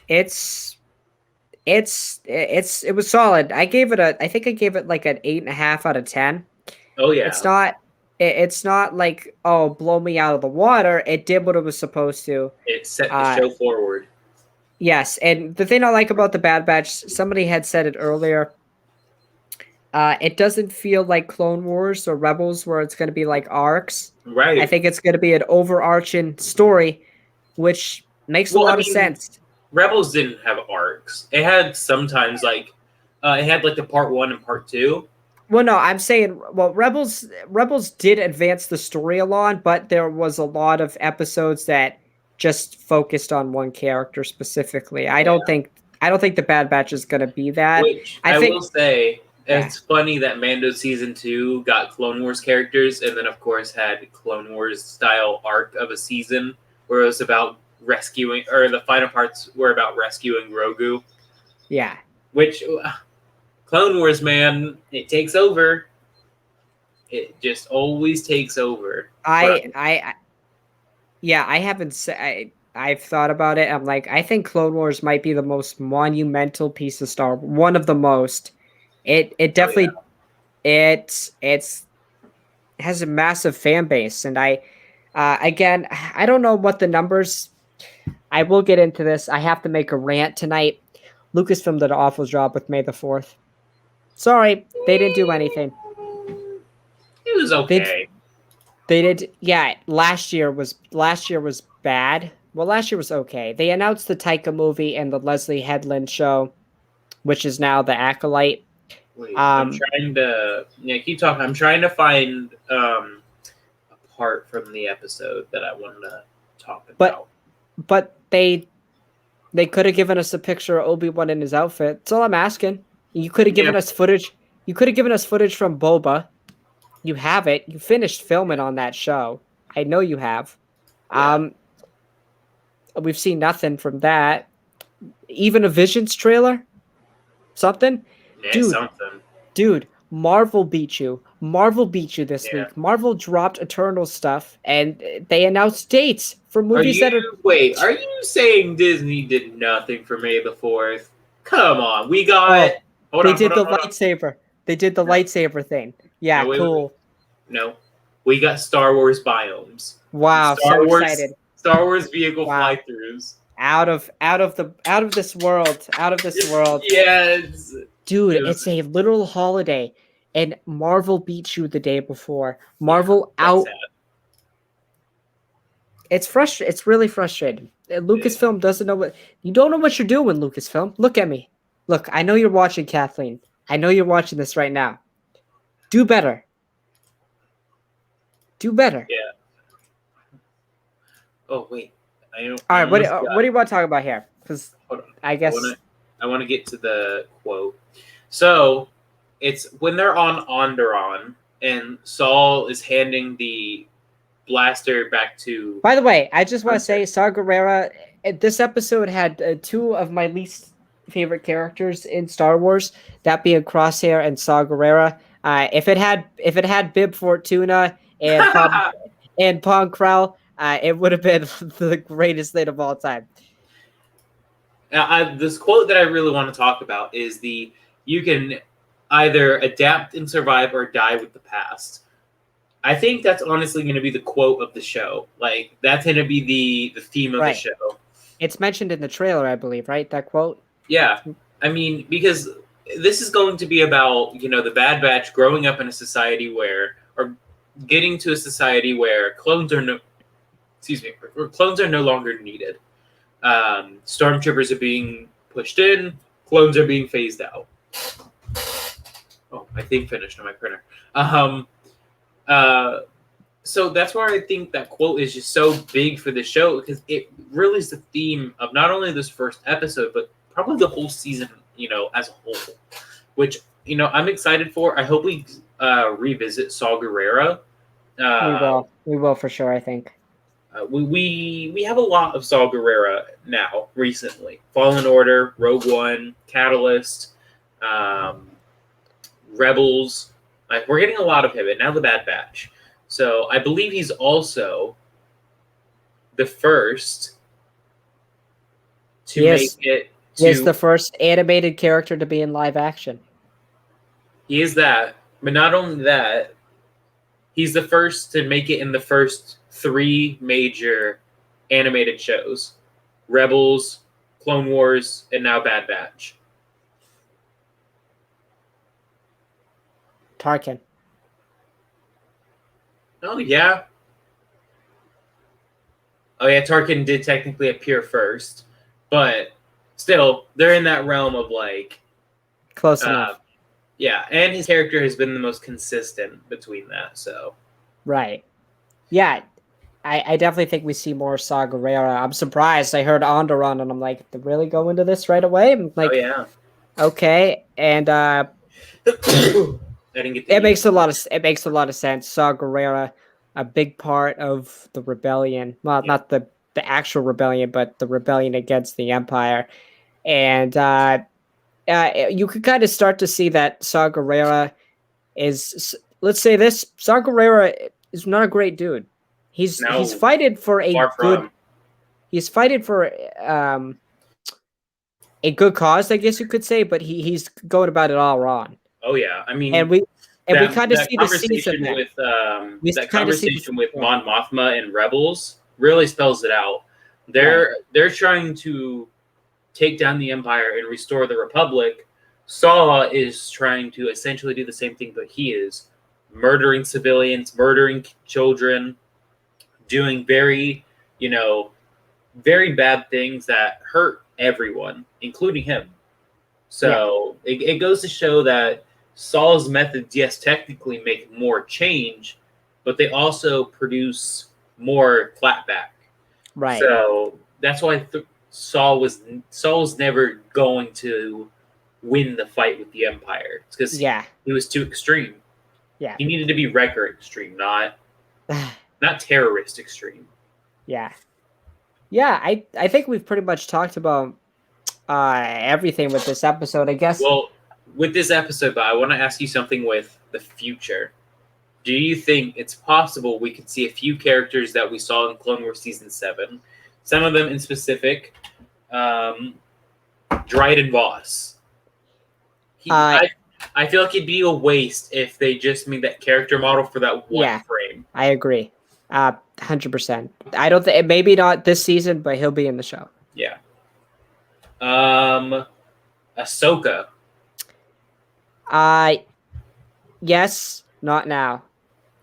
S1: it was solid. I think I gave it like an 8.5 out of 10.
S2: Oh yeah.
S1: It's not like, oh, blow me out of the water. It did what it was supposed to.
S2: It set the show forward.
S1: Yes, and the thing I like about the Bad Batch, somebody had said it earlier, it doesn't feel like Clone Wars or Rebels where it's going to be like arcs.
S2: Right.
S1: I think it's going to be an overarching story, which makes a lot of sense.
S2: Rebels didn't have arcs. It had sometimes it had like the part 1 and part 2.
S1: Well, no, I'm saying, Rebels did advance the story a lot, but there was a lot of episodes that just focused on one character specifically. I don't think the Bad Batch is going to be that.
S2: Which I will say, it's funny that Mando season 2 got Clone Wars characters, and then of course had Clone Wars style arc of a season where it was about rescuing, or the final parts were about rescuing Grogu.
S1: Yeah. Which
S2: Clone Wars, man, it takes over. It just always takes over.
S1: I haven't said. I've thought about it. I'm like, I think Clone Wars might be the most monumental piece of Star Wars. One of the most. It definitely, it has a massive fan base, and again, I don't know what the numbers. I will get into this. I have to make a rant tonight. Lucasfilm did an awful job with May the 4th. Sorry, they didn't do anything.
S2: It was okay.
S1: They did, yeah. Last year was bad. Well, last year was okay. They announced the Taika movie and the Leslie Headland show, which is now The Acolyte.
S2: Wait, I'm trying to keep talking. I'm trying to find a part from the episode that I wanted to talk about.
S1: But they could have given us a picture of Obi-Wan in his outfit. That's all I'm asking. You could have given us footage. You could have given us footage from Boba. You have it. You finished filming on that show. I know you have. Yeah. We've seen nothing from that. Even a Visions trailer? Something?
S2: Yeah, something.
S1: Dude, Marvel beat you. Marvel beat you this week. Marvel dropped Eternal stuff, and they announced dates for movies
S2: Wait, are you saying Disney did nothing for May the 4th? Come on, we got...
S1: They did the lightsaber. They did the lightsaber thing. Yeah, no, cool.
S2: No, we got Star Wars biomes.
S1: Wow, excited.
S2: Star Wars vehicle fly-throughs.
S1: Out of this world.
S2: Yes.
S1: Dude, it's a literal holiday, and Marvel beat you the day before. Marvel out. It's frustrating. It's really frustrating. Lucasfilm doesn't know what... You don't know what you're doing, Lucasfilm. Look at me. Look, I know you're watching, Kathleen. I know you're watching this right now. Do better. Do better.
S2: Yeah. Oh, wait.
S1: All right, what do you want to talk about here? Because I guess...
S2: I want to get to the quote. So, it's when they're on Onderon, and Saul is handing the blaster back to...
S1: By the way, I just want to say, Saw Gerrera, this episode had 2 of my least favorite characters in Star Wars, that being Crosshair and Saw Gerrera. If it had Bib Fortuna and Pong Krell, it would have been the greatest thing of all time.
S2: This quote that I really want to talk about is you can either adapt and survive or die with the past. I think that's honestly going to be the quote of the show. Like, that's going to be the theme of the show.
S1: It's mentioned in the trailer, I believe, right? That quote?
S2: Yeah. I mean, because this is going to be about, the Bad Batch growing up in a society or getting to a society where clones are no longer needed. Stormtroopers are being pushed in, clones are being phased out. Oh, I think finished on my printer. So that's why I think that quote is just so big for the show, because it really is the theme of not only this first episode, but probably the whole season, as a whole. Which, I'm excited for. I hope we revisit Saw Gerrera.
S1: We will for sure, I think.
S2: We have a lot of Saw Gerrera now, recently. Fallen Order, Rogue One, Catalyst, Rebels. Like, we're getting a lot of him, and now the Bad Batch. So I believe he's also the first to make it.
S1: He is the first animated character to be in live action.
S2: He is that, but not only that, he's the first to make it in the first 3 major animated shows: Rebels, Clone Wars, and now Bad Batch.
S1: Tarkin.
S2: Oh, yeah. Oh, yeah, Tarkin did technically appear first. But still, they're in that realm of, like...
S1: Close enough.
S2: Yeah, and his character has been the most consistent between that, so...
S1: Right. Yeah, I definitely think we see more Saw Gerrera. I'm surprised. I heard Onderon, and I'm like, they really go into this right away? I'm like,
S2: oh, yeah.
S1: Okay, and... It makes a lot of sense. Saw Gerrera, a big part of the rebellion. Well, not the actual rebellion, but the rebellion against the Empire. And you could kind of start to see that Saw Gerrera is, let's say this, Saw Gerrera is not a great dude. He's fighting for a good. He's fighting for a good cause, I guess you could say, but he's going about it all wrong.
S2: Oh yeah, I mean,
S1: and we kind of see the season
S2: with that conversation with Mon Mothma and Rebels really spells it out. They're trying to take down the Empire and restore the Republic. Saw is trying to essentially do the same thing, but he is murdering civilians, murdering children, doing very bad things that hurt everyone, including him. So it goes to show that Saw's methods, yes, technically make more change, but they also produce more clapback.
S1: Right.
S2: So that's why Saw was never going to win the fight with the Empire. It's because he was too extreme.
S1: Yeah.
S2: He needed to be wrecker extreme, not terrorist extreme.
S1: Yeah. Yeah, I think we've pretty much talked about everything with this episode, I guess.
S2: Well, with this episode, but I want to ask you something with the future. Do you think it's possible we could see a few characters that we saw in Clone Wars Season 7? Some of them in specific. Dryden Voss. I feel like it'd be a waste if they just made that character model for that one frame.
S1: I agree. 100%. I don't think, maybe not this season, but he'll be in the show.
S2: Yeah. Ahsoka.
S1: Yes, not now.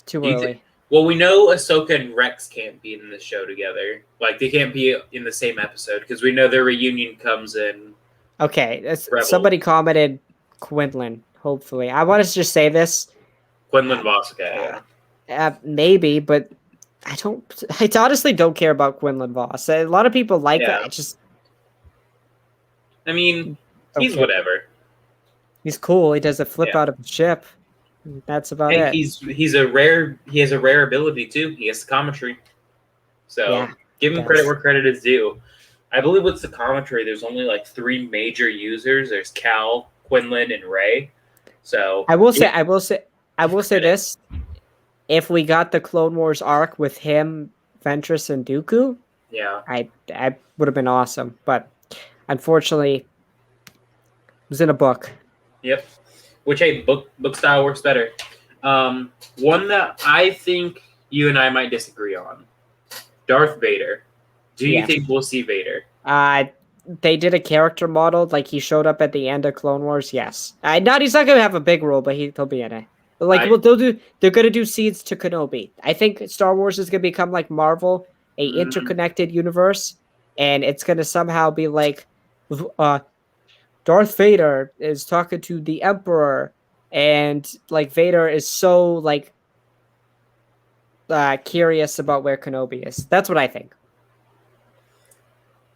S1: Too early.
S2: Well, we know Ahsoka and Rex can't be in the show together. Like, they can't be in the same episode because we know their reunion comes in.
S1: Okay, somebody commented Quinlan, hopefully. I want to just say this.
S2: Quinlan Voss, okay.
S1: Maybe, but I honestly don't care about Quinlan Voss. A lot of people like it.
S2: I mean, he's whatever.
S1: He's cool. He does a flip out of a ship. That's about it.
S2: He has a rare ability too. He has the commentary. So give him credit where credit is due. I believe with the commentary, there's only like 3 major users. There's Cal, Quinlan, and Rey. So
S1: I will say this. If we got the Clone Wars arc with him, Ventress, and Dooku, I would have been awesome. But unfortunately, it was in a book.
S2: Yep. Which, hey, book style works better. One that I think you and I might disagree on. Darth Vader. Do you think we'll see Vader?
S1: They did a character model, like he showed up at the end of Clone Wars. Yes. He's not going to have a big role, but he'll be in it. Like, they're going to do seeds to Kenobi. I think Star Wars is going to become like Marvel, a interconnected universe. and it's gonna somehow be like, Darth Vader is talking to the Emperor, and like Vader is so like curious about where Kenobi is. That's what I think.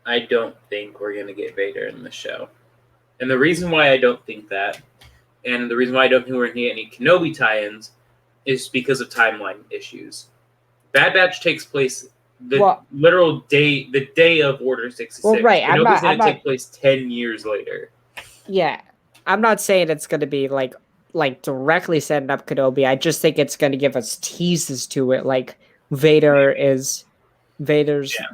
S2: I don't think we're gonna get Vader in the show, and the reason why I don't think that, and the reason why I don't think we're gonna get any Kenobi tie-ins, is because of timeline issues. Bad Batch takes place the day of Order 66.
S1: Well, right.
S2: Kenobi's going to take place 10 years later.
S1: Yeah, I'm not saying it's going to be like directly setting up Kenobi. I just think it's going to give us teases to it, like Vader's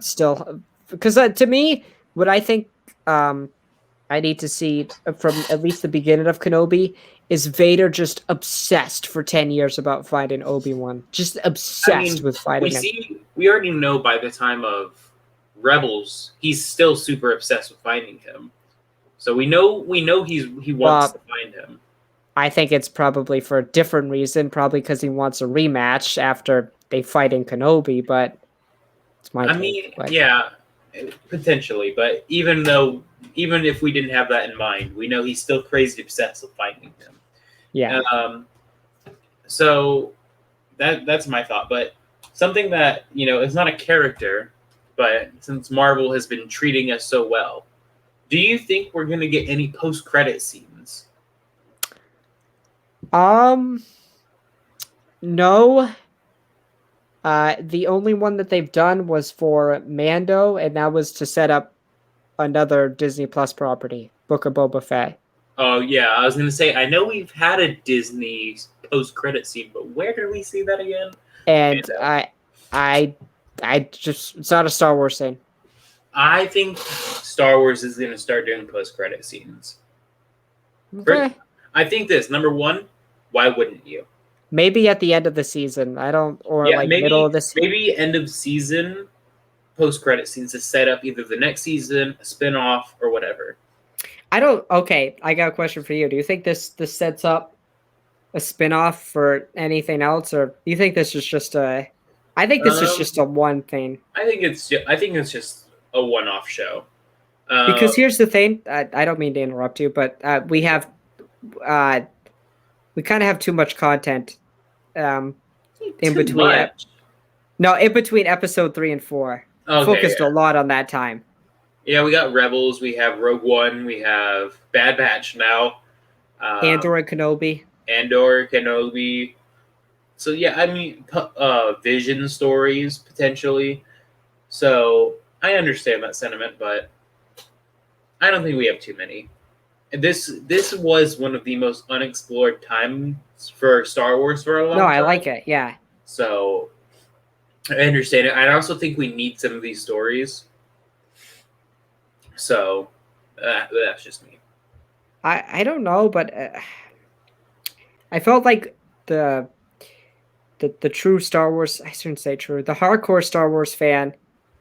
S1: still, because to me, what I think I need to see from at least the beginning of Kenobi is Vader just obsessed for 10 years about finding Obi-Wan. Just obsessed with finding him.
S2: We already know by the time of Rebels, he's still super obsessed with finding him. So we know he wants to find him.
S1: I think it's probably for a different reason, probably because he wants a rematch after they fight in Kenobi, but it's my take.
S2: Yeah, potentially, but even if we didn't have that in mind, we know he's still crazy obsessed with finding him.
S1: Yeah.
S2: So that's my thought. But something that is not a character, but since Marvel has been treating us so well, do you think we're gonna get any post-credit scenes?
S1: No. The only one that they've done was for Mando, and that was to set up another Disney Plus property, Book of Boba Fett.
S2: Oh yeah, I was gonna say I know we've had a Disney post-credit scene, but where did we see that again?
S1: And I just, it's not a Star Wars thing.
S2: I think Star Wars is gonna start doing post-credit scenes.
S1: Okay.
S2: I think this, number one, why wouldn't you?
S1: Maybe at the end of the season. Middle of the season.
S2: Maybe end of season post-credit scenes to set up either the next season, a spin-off, or whatever.
S1: Okay, I got a question for you. Do you think this sets up a spin-off for anything else, or do you think this is just a I think this is just a one thing.
S2: I think it's just a one-off show.
S1: Because here's the thing, I don't mean to interrupt you, but we kind of have too much content in between. In between episode 3 and 4. Focused a lot on that time.
S2: Yeah, we got Rebels, we have Rogue One, we have Bad Batch now.
S1: Andor and Kenobi.
S2: So yeah, I mean, Vision stories potentially. So I understand that sentiment, but I don't think we have too many. This was one of the most unexplored times for Star Wars for a long time.
S1: No, I like it. Yeah.
S2: So I understand it. I also think we need some of these stories. So that's just me.
S1: I don't know, but I felt like the true Star Wars, I shouldn't say true, the hardcore Star Wars fan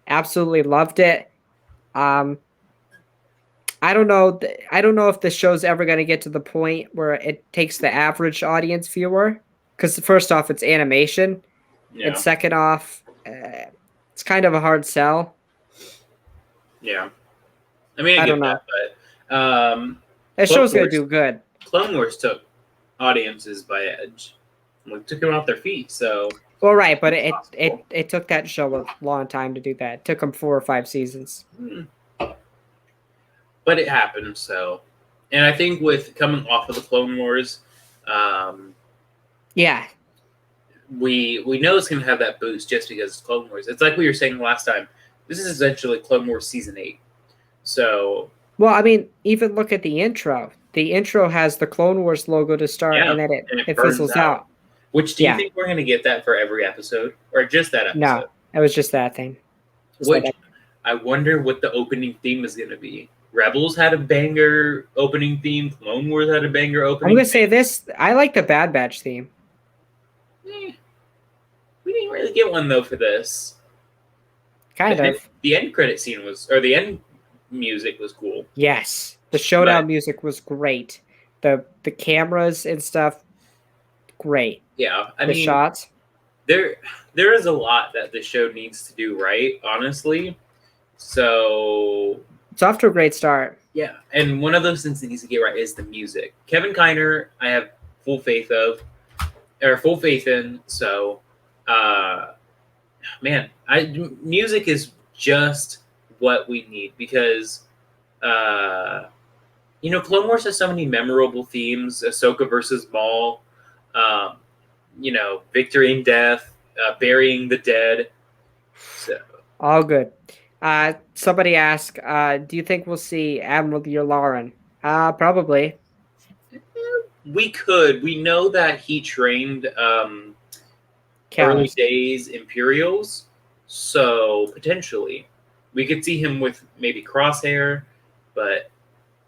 S1: absolutely loved it. I don't know if the show's ever going to get to the point where it takes the average audience viewer, because first off, it's animation, and second off, it's kind of a hard sell.
S2: Yeah, I mean, I don't know, but
S1: that show's going to do good.
S2: Clone Wars took audiences by edge. We took them off their feet, so.
S1: Well, right, but it took that show a long time to do that. It took them 4 or 5 seasons.
S2: But it happened, so. And I think with coming off of the Clone Wars,
S1: yeah,
S2: we know it's going to have that boost just because it's Clone Wars. It's like we were saying last time. This is essentially Clone Wars Season 8. So.
S1: Well, I mean, even look at the intro. The intro has the Clone Wars logo to start, and then it fizzles out.
S2: Which, do you think we're going to get that for every episode? Or just that episode?
S1: No, it was just that thing.
S2: I wonder what the opening theme is going to be. Rebels had a banger opening theme. Clone Wars had a banger opening
S1: I'm going to say this. I like the Bad Batch theme.
S2: We didn't really get one, though, for this.
S1: Kind of.
S2: The end credit scene the end music was cool.
S1: Yes. The showdown music was great. The cameras and stuff, great.
S2: Yeah, I
S1: mean, the shots.
S2: There is a lot that the show needs to do right, honestly. So
S1: it's off to a great start.
S2: Yeah, and one of those things that needs to get right is the music. Kevin Kiner, I have full faith in. So, man, music is just what we need because, Clone Wars has so many memorable themes: Ahsoka versus Maul, victory and death, burying the dead. So
S1: all good. Somebody asked, do you think we'll see Admiral Yularen? Probably.
S2: We could. We know that he trained early days Imperials, so potentially we could see him with maybe Crosshair, but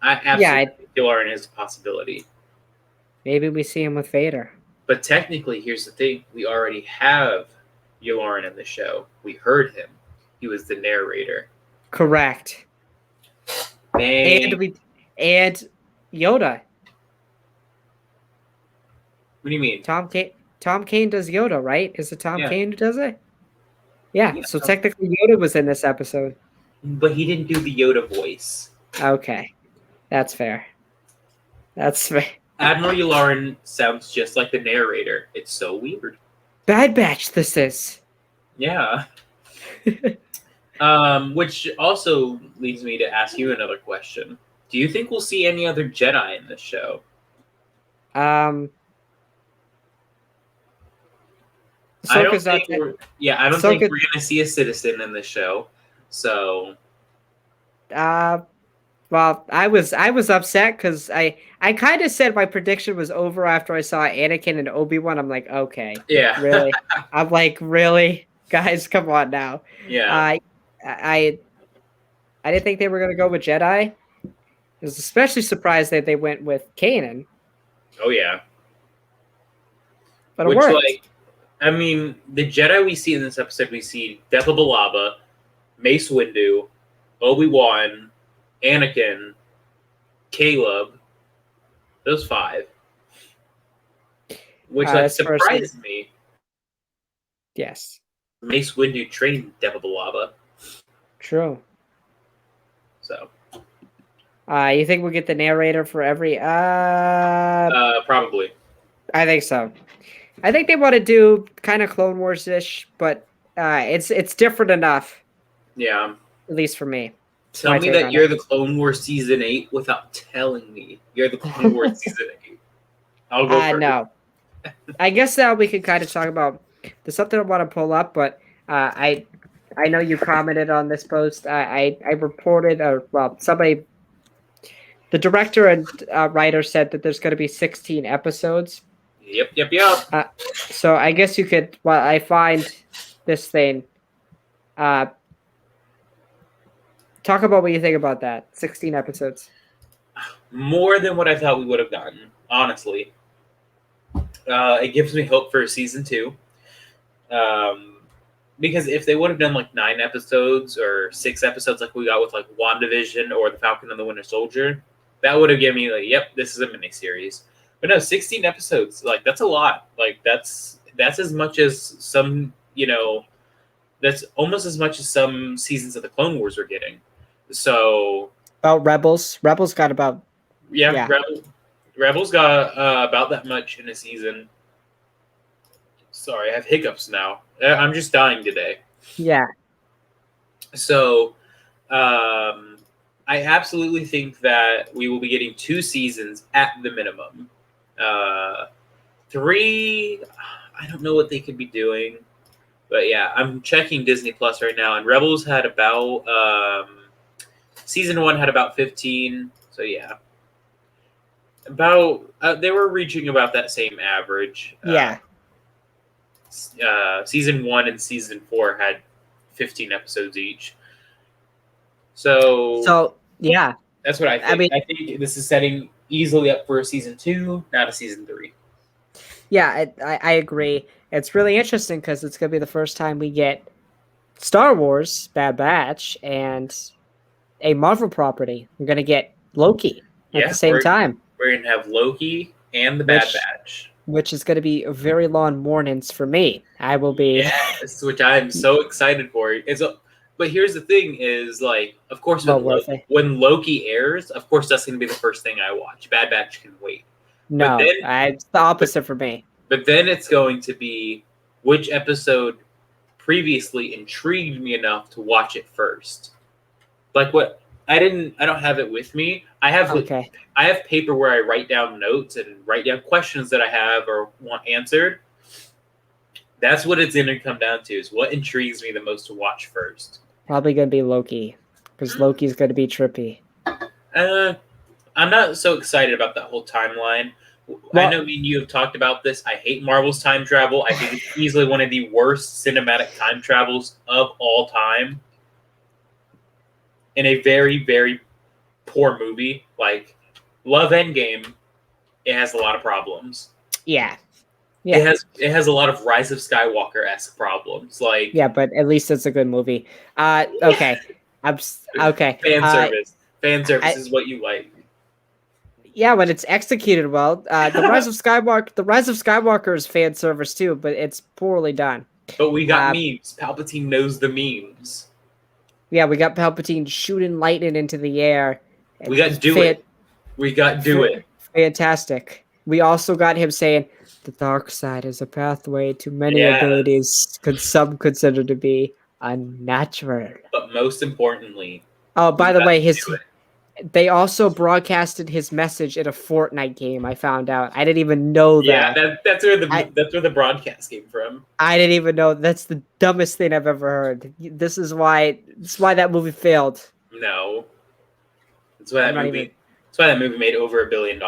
S2: I absolutely think Yularen is a possibility.
S1: Maybe we see him with Vader.
S2: But technically, here's the thing: we already have Yularen in the show. We heard him; he was the narrator.
S1: Correct.
S2: Dang.
S1: And Yoda.
S2: What do you mean?
S1: Tom Kane does Yoda, right? Is it Tom Kane who does it? Yeah. So technically, Yoda was in this episode,
S2: but he didn't do the Yoda voice.
S1: Okay, that's fair. That's fair.
S2: Admiral Yularen sounds just like the narrator. It's so weird.
S1: Bad Batch, this is.
S2: Yeah. Which also leads me to ask you another question. Do you think we'll see any other Jedi in this show?
S1: I
S2: don't think we're going to see a citizen in this show. So,
S1: well, I was upset because I kind of said my prediction was over after I saw Anakin and Obi-Wan. I'm like, okay,
S2: yeah,
S1: really? I'm like, really, guys, come on now.
S2: Yeah,
S1: I didn't think they were gonna go with Jedi. I was especially surprised that they went with Kanan.
S2: Oh yeah,
S1: but it worked.
S2: The Jedi we see in this episode, we see Depa Billaba, Mace Windu, Obi-Wan, Anakin, Caleb, those 5, which surprised me.
S1: Yes,
S2: Mace Windu trained Depa Billaba.
S1: True.
S2: So,
S1: you think we'll get the narrator for every?
S2: Probably.
S1: I think so. I think they want to do kind of Clone Wars-ish, but it's different enough.
S2: Yeah.
S1: At least for me.
S2: Tell me that you're the Clone Wars Season 8 without telling me you're the Clone Wars Season 8. I'll go first.
S1: No. I guess now we can kind of talk about... There's something I want to pull up, but I know you commented on this post. I reported, somebody... The director and writer said that there's going to be 16 episodes.
S2: Yep.
S1: So I guess you could... Well, I find this thing... Talk about what you think about that. 16 episodes.
S2: More than what I thought we would have gotten, honestly. It gives me hope for season 2. Because if they would have done like 9 episodes or 6 episodes like we got with like WandaVision or The Falcon and the Winter Soldier, that would have given me like, yep, this is a miniseries. But no, 16 episodes, like that's a lot. Like that's as much as some, that's almost as much as some seasons of the Clone Wars are getting. So
S1: about Rebels got about
S2: Rebels got about that much in a season. Sorry, I have hiccups now. I'm just dying today.
S1: Yeah.
S2: So I absolutely think that we will be getting 2 seasons at the minimum. 3, I don't know what they could be doing. But yeah, I'm checking Disney Plus right now, and Rebels had about season 1 had about 15. So yeah, about they were reaching about that same average.
S1: Yeah.
S2: Season 1 and season 4 had 15 episodes each. So
S1: yeah,
S2: that's what I think. I think this is setting easily up for a season 2, not a season 3.
S1: Yeah, I agree. It's really interesting because it's going to be the first time we get Star Wars, Bad Batch, and a Marvel property. We're going to get Loki at the same time.
S2: We're going to have Loki and the Bad Batch.
S1: Which is going to be very long mornings for me. I will be...
S2: Yes, which I'm so excited for. But here's the thing: is like, of course, when Loki airs, of course that's going to be the first thing I watch. Bad Batch can wait.
S1: No, it's the opposite for me.
S2: But then it's going to be which episode previously intrigued me enough to watch it first. Like what I don't have it with me. I have paper where I write down notes and write down questions that I have or want answered. That's what it's going to come down to, is what intrigues me the most to watch first.
S1: Probably going to be Loki, because Loki's going to be trippy.
S2: I'm not so excited about that whole timeline. Well, I know me and you have talked about this. I hate Marvel's time travel. I think it's easily one of the worst cinematic time travels of all time. In a very, very poor movie. Like, Love Endgame, it has a lot of problems.
S1: Yeah.
S2: It has a lot of Rise of Skywalker-esque problems. Like,
S1: yeah, but at least it's a good movie. Okay. Okay.
S2: Fan service is what you like.
S1: Yeah, when it's executed well. The Rise of Skywalker is fan service too, but it's poorly done.
S2: But we got memes. Palpatine knows the memes.
S1: Yeah, we got Palpatine shooting lightning into the air.
S2: We got Do It.
S1: Fantastic. We also got him saying, the dark side is a pathway to many abilities some consider to be unnatural.
S2: But most importantly...
S1: Oh, by the way, they also broadcasted his message in a Fortnite game, I found out. I didn't even know that.
S2: Yeah, that's where the broadcast came from.
S1: I didn't even know. That's the dumbest thing I've ever heard. This is why that movie failed.
S2: No. That's why that movie made over $1 billion.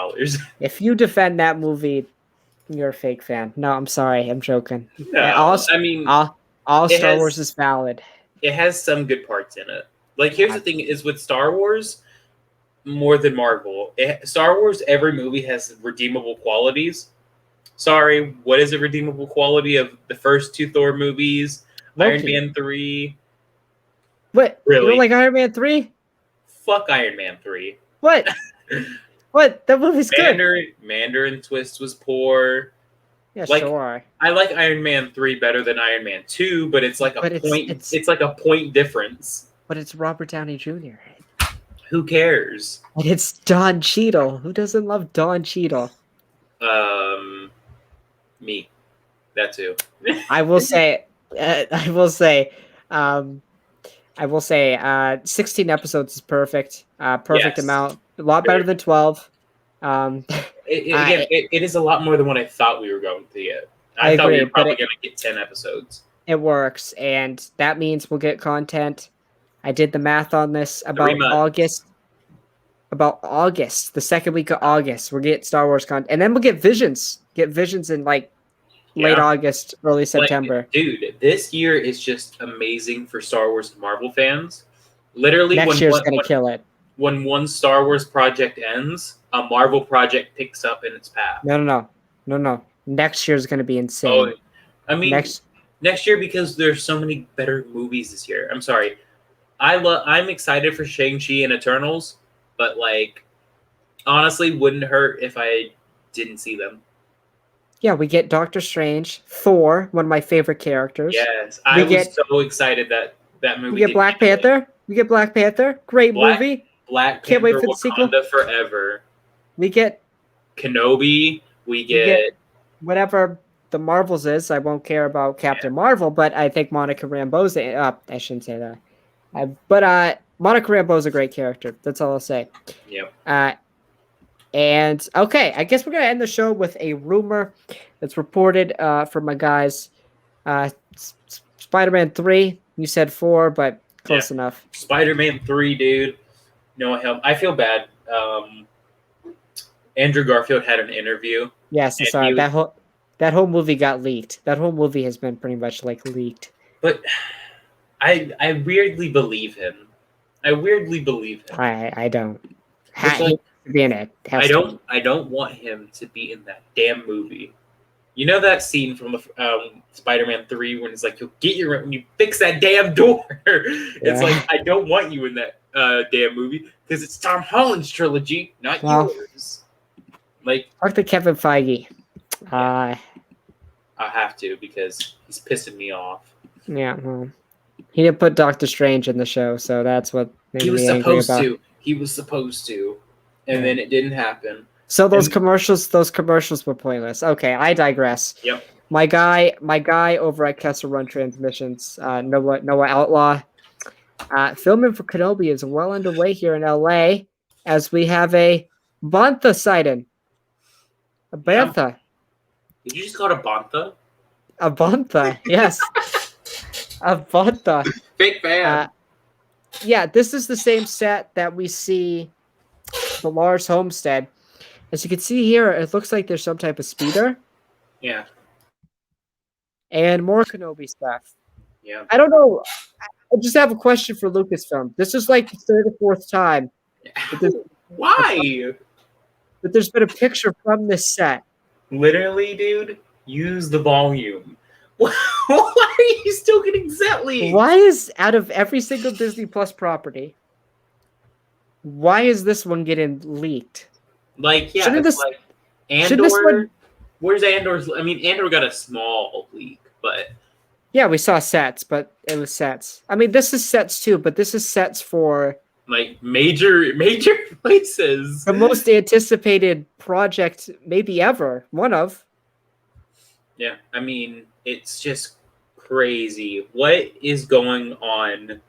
S1: If you defend that movie, you're a fake fan. No, I'm sorry. I'm joking.
S2: No,
S1: all Star Wars is valid.
S2: It has some good parts in it. Like, here's the thing is with Star Wars, more than Marvel, Star Wars, every movie has redeemable qualities. Sorry, what is a redeemable quality of the first 2 Thor movies?
S1: Loki.
S2: Iron Man 3.
S1: What?
S2: Really?
S1: You don't like Iron Man 3?
S2: Fuck Iron Man 3.
S1: What? What? That movie's good.
S2: Mandarin Twist was poor.
S1: Yeah, sure.
S2: I like Iron Man 3 better than Iron Man 2, but it's like it's like a point difference.
S1: But it's Robert Downey Jr.
S2: Who cares?
S1: And it's Don Cheadle. Who doesn't love Don Cheadle?
S2: Me. That too.
S1: I will say 16 episodes is perfect. Perfect amount. A lot better than 12.
S2: It is a lot more than what I thought we were going to get. I thought we were probably going to get 10 episodes.
S1: It works, and that means we'll get content. I did the math on this about August. About August, the second week of August, we'll get Star Wars content, and then we'll get Visions. Get Visions in late August, early September.
S2: Dude, this year is just amazing for Star Wars and Marvel fans. Literally,
S1: next year's gonna kill it.
S2: When one Star Wars project ends, a Marvel project picks up in its path.
S1: No. Next year's gonna be insane.
S2: Oh, I mean, next year, because there's so many better movies this year. I'm sorry. I'm excited for Shang-Chi and Eternals, but like, honestly, wouldn't hurt if I didn't see them.
S1: Yeah, we get Doctor Strange, Thor, one of my favorite characters.
S2: Yes, I was so excited that movie.
S1: We get Black Panther. Great movie.
S2: Black Panther.
S1: Can't wait for the sequel.
S2: Forever.
S1: We get
S2: Kenobi. We get
S1: whatever the Marvels is. I won't care about Captain Marvel, but I think Monica Rambeau's. I shouldn't say that. But Monica Rambeau is a great character. That's all I'll say.
S2: Yep.
S1: And okay, I guess we're gonna end the show with a rumor that's reported from my guys. Spider-Man 3. You said 4, but close enough.
S2: Spider-Man 3, dude. No help. I feel bad. Andrew Garfield had an interview.
S1: Yes, sorry. That whole movie got leaked. That whole movie has been pretty much like leaked.
S2: But I weirdly believe him. I don't.
S1: Be in it.
S2: I don't want him to be in that damn movie. You know that scene from Spider-Man 3 when it's like, you'll get when you fix that damn door. It's like, I don't want you in that damn movie because it's Tom Holland's trilogy, not yours. Like,
S1: talk to Kevin Feige.
S2: I have to because he's pissing me off.
S1: Yeah. Well, He didn't put Doctor Strange in the show, so that's what made me angry about.
S2: He was supposed to, and then it didn't happen.
S1: So those commercials were pointless. Okay, I digress.
S2: Yep.
S1: My guy over at Kessel Run Transmissions, Noah Outlaw, filming for Kenobi is well underway here in LA as we have a Bantha sighting. A Bantha.
S2: Yeah. Did you just call it a Bantha?
S1: A Bantha, yes. A Bantha.
S2: Fake fan.
S1: Yeah, this is the same set that we see the Lars Homestead. As you can see here, it looks like there's some type of speeder.
S2: Yeah.
S1: And more Kenobi stuff.
S2: Yeah.
S1: I don't know. I just have a question for Lucasfilm. This is like the third or fourth time.
S2: Why?
S1: But there's been a picture from this set.
S2: Literally, dude, use the volume. Why are you still getting set leaks?
S1: Why is, out of every single Disney Plus property, why is this one getting leaked?
S2: Like, yeah, it's like Andor. Where's Andor's? I mean, Andor got a small leak, but
S1: yeah, we saw sets, but it was sets. I mean, this is sets too, but this is sets for
S2: like major places.
S1: The most anticipated project maybe ever. One of.
S2: Yeah, I mean, it's just crazy. What is going on,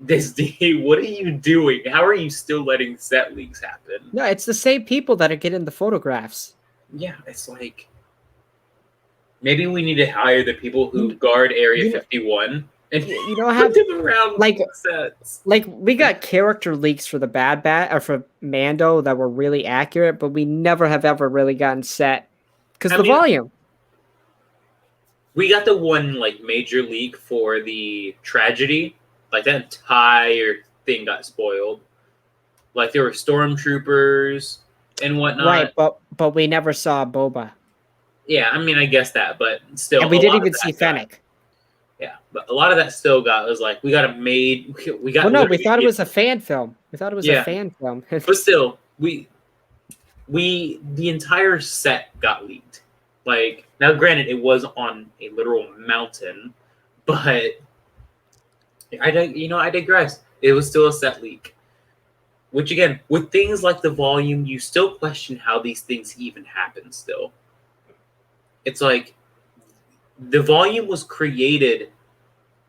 S2: Disney? What are you doing? How are you still letting set leaks happen?
S1: No, it's the same people that are getting the photographs.
S2: Yeah, it's like maybe we need to hire the people who guard Area 51 and
S1: have
S2: them around
S1: like
S2: sets.
S1: Like we got character leaks for the Bad Batch or for Mando that were really accurate, but we never have ever really gotten set because the volume.
S2: We got the one like major leak for the tragedy, like that entire thing got spoiled. Like there were stormtroopers and whatnot.
S1: Right, but we never saw Boba.
S2: Yeah, I mean, I guess that, but still,
S1: and we didn't even see Fennec.
S2: Yeah, but a lot of that still was like we got a made. We got.
S1: Well, no, we thought it was a fan film. We thought it was a fan film.
S2: But still, the entire set got leaked. Like now, granted, it was on a literal mountain, but I digress. It was still a set leak. Which again, with things like the volume, you still question how these things even happen. Still, it's like the volume was created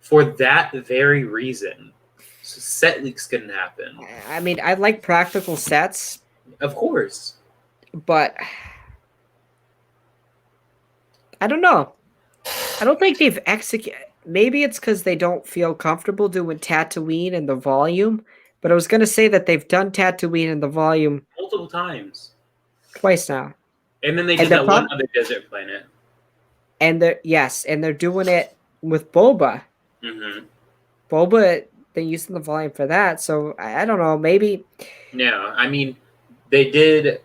S2: for that very reason. So set leaks couldn't happen.
S1: I mean, I like practical sets,
S2: of course,
S1: but I don't know. I don't think they've executed. Maybe it's because they don't feel comfortable doing Tatooine and the volume. But I was going to say that they've done Tatooine and the volume
S2: multiple times,
S1: twice now.
S2: And then they did that one other desert planet.
S1: And they're doing it with Boba.
S2: Mm-hmm.
S1: Boba, they're using the volume for that. So I don't know. Maybe.
S2: Yeah, I mean, they did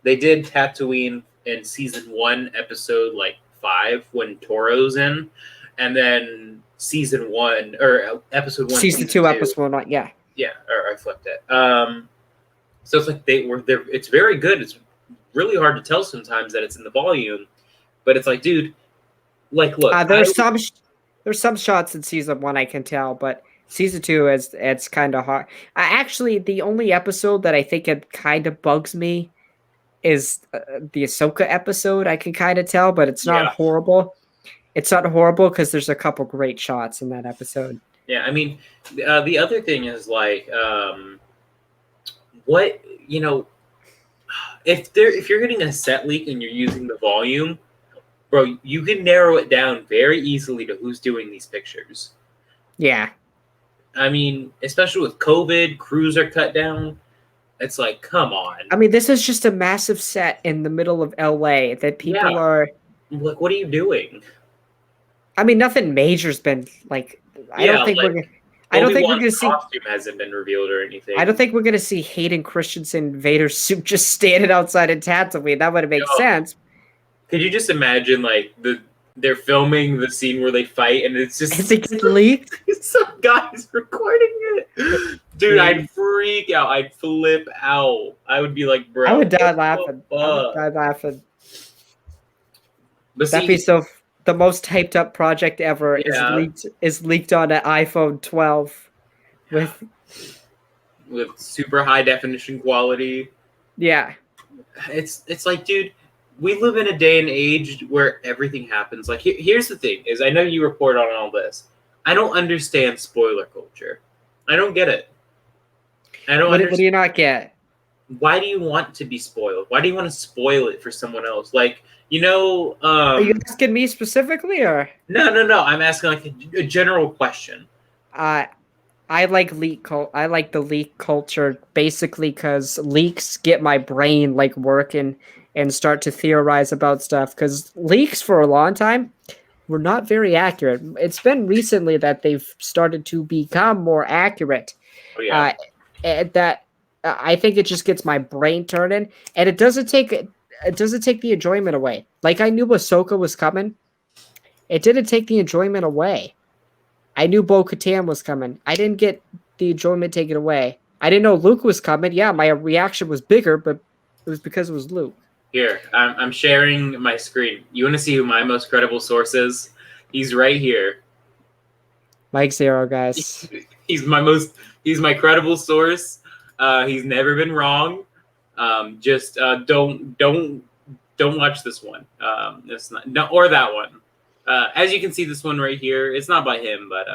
S2: Tatooine in season 1, episode 5 when Toro's in, and then season 1 or episode 1,
S1: season 2, episode 1. Yeah.
S2: Yeah, or I flipped it. So it's like they were there. It's very good. It's really hard to tell sometimes that it's in the volume, but it's like, dude, look.
S1: There's some shots in season 1 I can tell, but season 2 it's kind of hard. Actually, the only episode that I think it kind of bugs me is the Ahsoka episode. I can kind of tell, but it's not horrible. It's not horrible because there's a couple great shots in that episode.
S2: Yeah, I mean, the other thing is if you're getting a set leak and you're using the volume, bro, you can narrow it down very easily to who's doing these pictures.
S1: Yeah.
S2: I mean, especially with COVID, crews are cut down. It's like, come on.
S1: I mean, this is just a massive set in the middle of LA that people are
S2: like, what are you doing?
S1: I mean, nothing major's been I don't think we're going to see.
S2: Costume hasn't been revealed or anything.
S1: I don't think we're going to see Hayden Christensen Vader's suit just standing outside in Tatooine. That would make sense.
S2: Could you just imagine they're filming the scene where they fight and it's just
S1: leaked?
S2: Some guy's recording it. Dude, I'd freak out. I'd flip out. I would be like, bro.
S1: I would die laughing.
S2: But
S1: that'd be so. the most hyped up project ever is leaked on an iPhone 12 with
S2: super high definition quality.
S1: Yeah.
S2: It's like, dude, we live in a day and age where everything happens. Like, here's the thing: is I know you report on all this. I don't understand spoiler culture. I don't get it. I don't.
S1: What do you not get?
S2: Why do you want to be spoiled? Why do you want to spoil it for someone else? Like,
S1: Are you asking me specifically, or
S2: no? I'm asking like a general question.
S1: I like I like the leak culture basically because leaks get my brain like working and start to theorize about stuff. Because leaks for a long time were not very accurate. It's been recently that they've started to become more accurate.
S2: Oh yeah.
S1: I think it just gets my brain turning, and it doesn't take the enjoyment away. Like, I knew Ahsoka was coming. It didn't take the enjoyment away. I knew Bo-Katan was coming. I didn't get the enjoyment taken away. I didn't know Luke was coming. Yeah, my reaction was bigger, but it was because it was Luke.
S2: Here, I'm sharing my screen. You want to see who my most credible source is? He's right here.
S1: Mike Zero, guys.
S2: He's my credible source. He's never been wrong. Just don't watch this one. It's not or that one. As you can see, this one right here, it's not by him, but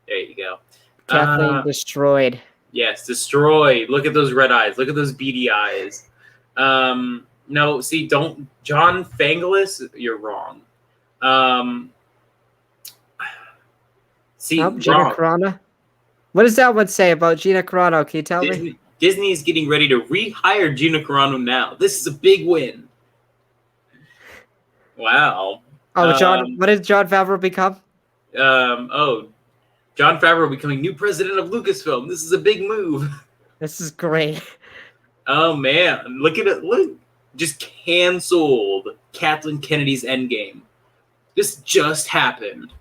S2: there you go.
S1: Kathleen destroyed.
S2: Yes, destroyed. Look at those red eyes. Look at those beady eyes. No, see, don't John Fangelis. You're wrong. See,
S1: Gina Carano. What does that one say about Gina Carano? Can you tell me?
S2: Disney is getting ready to rehire Gina Carano now. This is a big win. Wow.
S1: Oh, John! What did Jon Favreau become?
S2: Jon Favreau becoming new president of Lucasfilm. This is a big move.
S1: This is great.
S2: Oh man, look at it! Look, just canceled Kathleen Kennedy's Endgame. This just happened.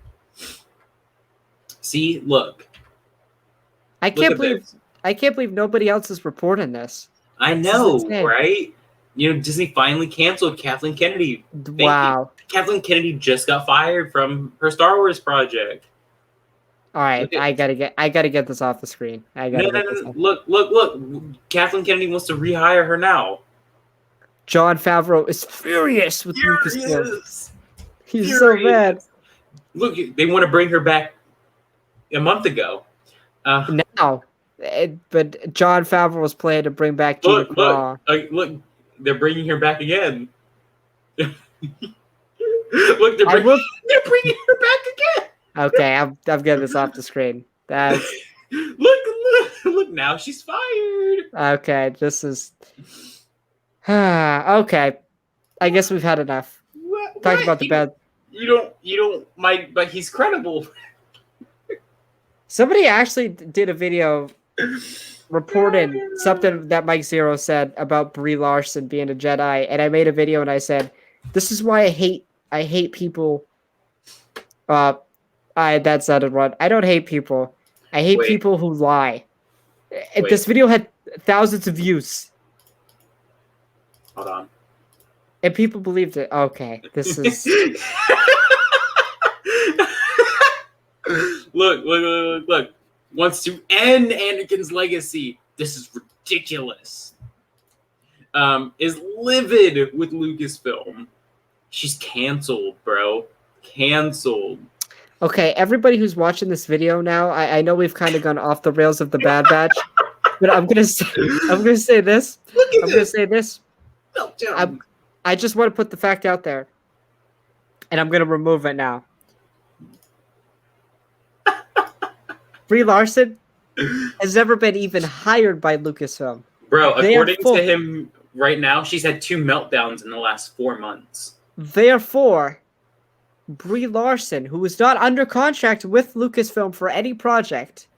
S2: See, look.
S1: I can't believe nobody else is reporting this.
S2: I know, right? Disney finally canceled Kathleen Kennedy.
S1: Wow.
S2: Kathleen Kennedy just got fired from her Star Wars project.
S1: All right, I gotta get this off the screen.
S2: No. Look. Kathleen Kennedy wants to rehire her now.
S1: Jon Favreau is furious with Lucasfilm. He's so mad.
S2: Look, they want to bring her back a month ago.
S1: Now, but Jon Favreau was planning to bring back Gina Carano.
S2: Look, they're bringing her back again. Look, they're bringing her back again.
S1: Okay, I'm getting this off the screen. That's
S2: look! Now she's fired.
S1: Okay, this is okay. I guess we've had enough. Talk about the bad.
S2: You don't. But he's credible.
S1: Somebody actually did a video reporting something that Mike Zero said about Brie Larson being a Jedi, and I made a video and I said, "This is why I hate people." That sounded wrong. I don't hate people. I hate people who lie. This video had thousands of views.
S2: Hold on.
S1: And people believed it. Okay, this is.
S2: Look. Wants to end Anakin's legacy. This is ridiculous. Is livid with Lucasfilm. She's canceled, bro. Canceled.
S1: Okay, everybody who's watching this video now, I know we've kind of gone off the rails of the Bad Batch, but I'm gonna say this. Gonna say this. I just want to put the fact out there, and I'm gonna remove it now. Brie Larson has never been even hired by Lucasfilm.
S2: Bro, according to him right now, she's had 2 meltdowns in the last 4 months.
S1: Therefore, Brie Larson, who is not under contract with Lucasfilm for any project,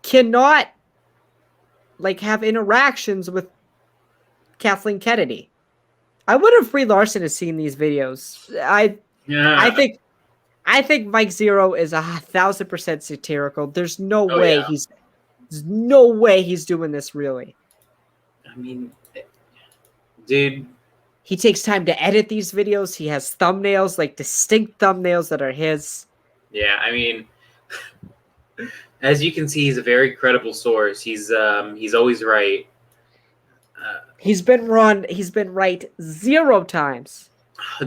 S1: cannot have interactions with Kathleen Kennedy. I wonder if Brie Larson has seen these videos. I think Mike Zero is 1,000% satirical. There's no way he's doing this really.
S2: I mean, dude,
S1: He takes time to edit these videos. He has thumbnails, like distinct thumbnails that are his.
S2: Yeah, I mean, as you can see, he's a very credible source. He's always right.
S1: He's been right 0 times.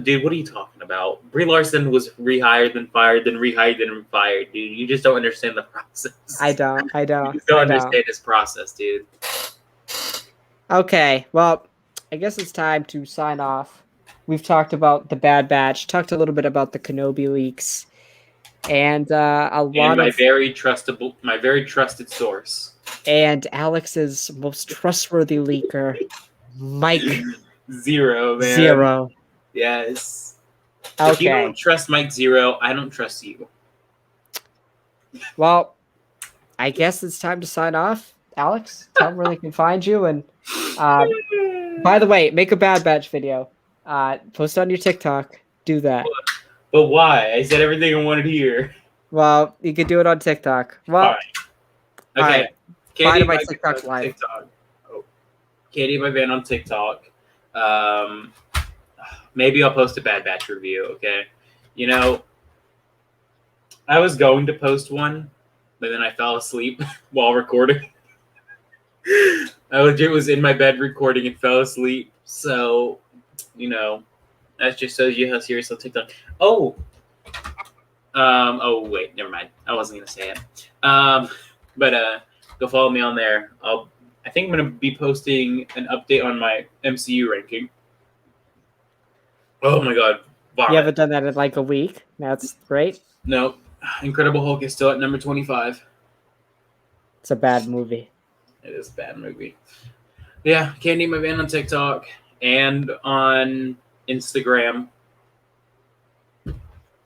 S2: Dude, what are you talking about? Brie Larson was rehired, then fired, then rehired, then fired. Dude, you just don't understand the process.
S1: I don't.
S2: You just don't understand his process, dude.
S1: Okay, well, I guess it's time to sign off. We've talked about the Bad Batch, talked a little bit about the Kenobi leaks, and my
S2: very trusted source.
S1: And Alex's most trustworthy leaker, Mike
S2: Zero, man.
S1: Zero.
S2: Yes.
S1: Okay.
S2: If you don't trust Mike Zero, I don't trust you.
S1: Well, I guess it's time to sign off. Alex, tell them where they can find you. And by the way, make a Bad Batch video. Post on your TikTok. Do that.
S2: But why? I said everything I wanted here.
S1: Well, you could do it on TikTok. Well,
S2: all right. Okay.
S1: All right. Bye to my TikTok live.
S2: TikTok. Oh. Katie, my band on TikTok. Maybe I'll post a Bad Batch review. Okay. You know, I was going to post one, but then I fell asleep while recording. I legit was in my bed recording and fell asleep. So, you know, that just shows you how serious on TikTok. Oh, wait, never mind. I wasn't gonna say it. But go follow me on there. I think I'm gonna be posting an update on my MCU ranking. Oh my god!
S1: Vomit. You haven't done that in like a week. That's great.
S2: No, Incredible Hulk is still at number 25.
S1: It's a bad movie.
S2: It is a bad movie. Yeah, Candy, my band on TikTok and on Instagram.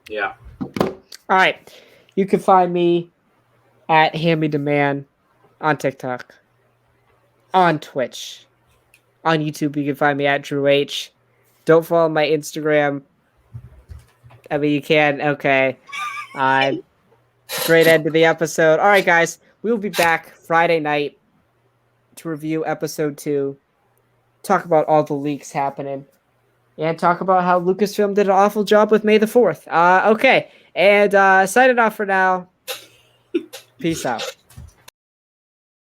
S2: Yeah.
S1: All right. You can find me at HandMeTheMan on TikTok, on Twitch, on YouTube. You can find me at Drew H. Don't follow my Instagram. I mean, you can. Okay. Great end to the episode. All right, guys. We will be back Friday night to review episode 2, talk about all the leaks happening, and talk about how Lucasfilm did an awful job with May the 4th. Okay. And signing off for now. Peace out.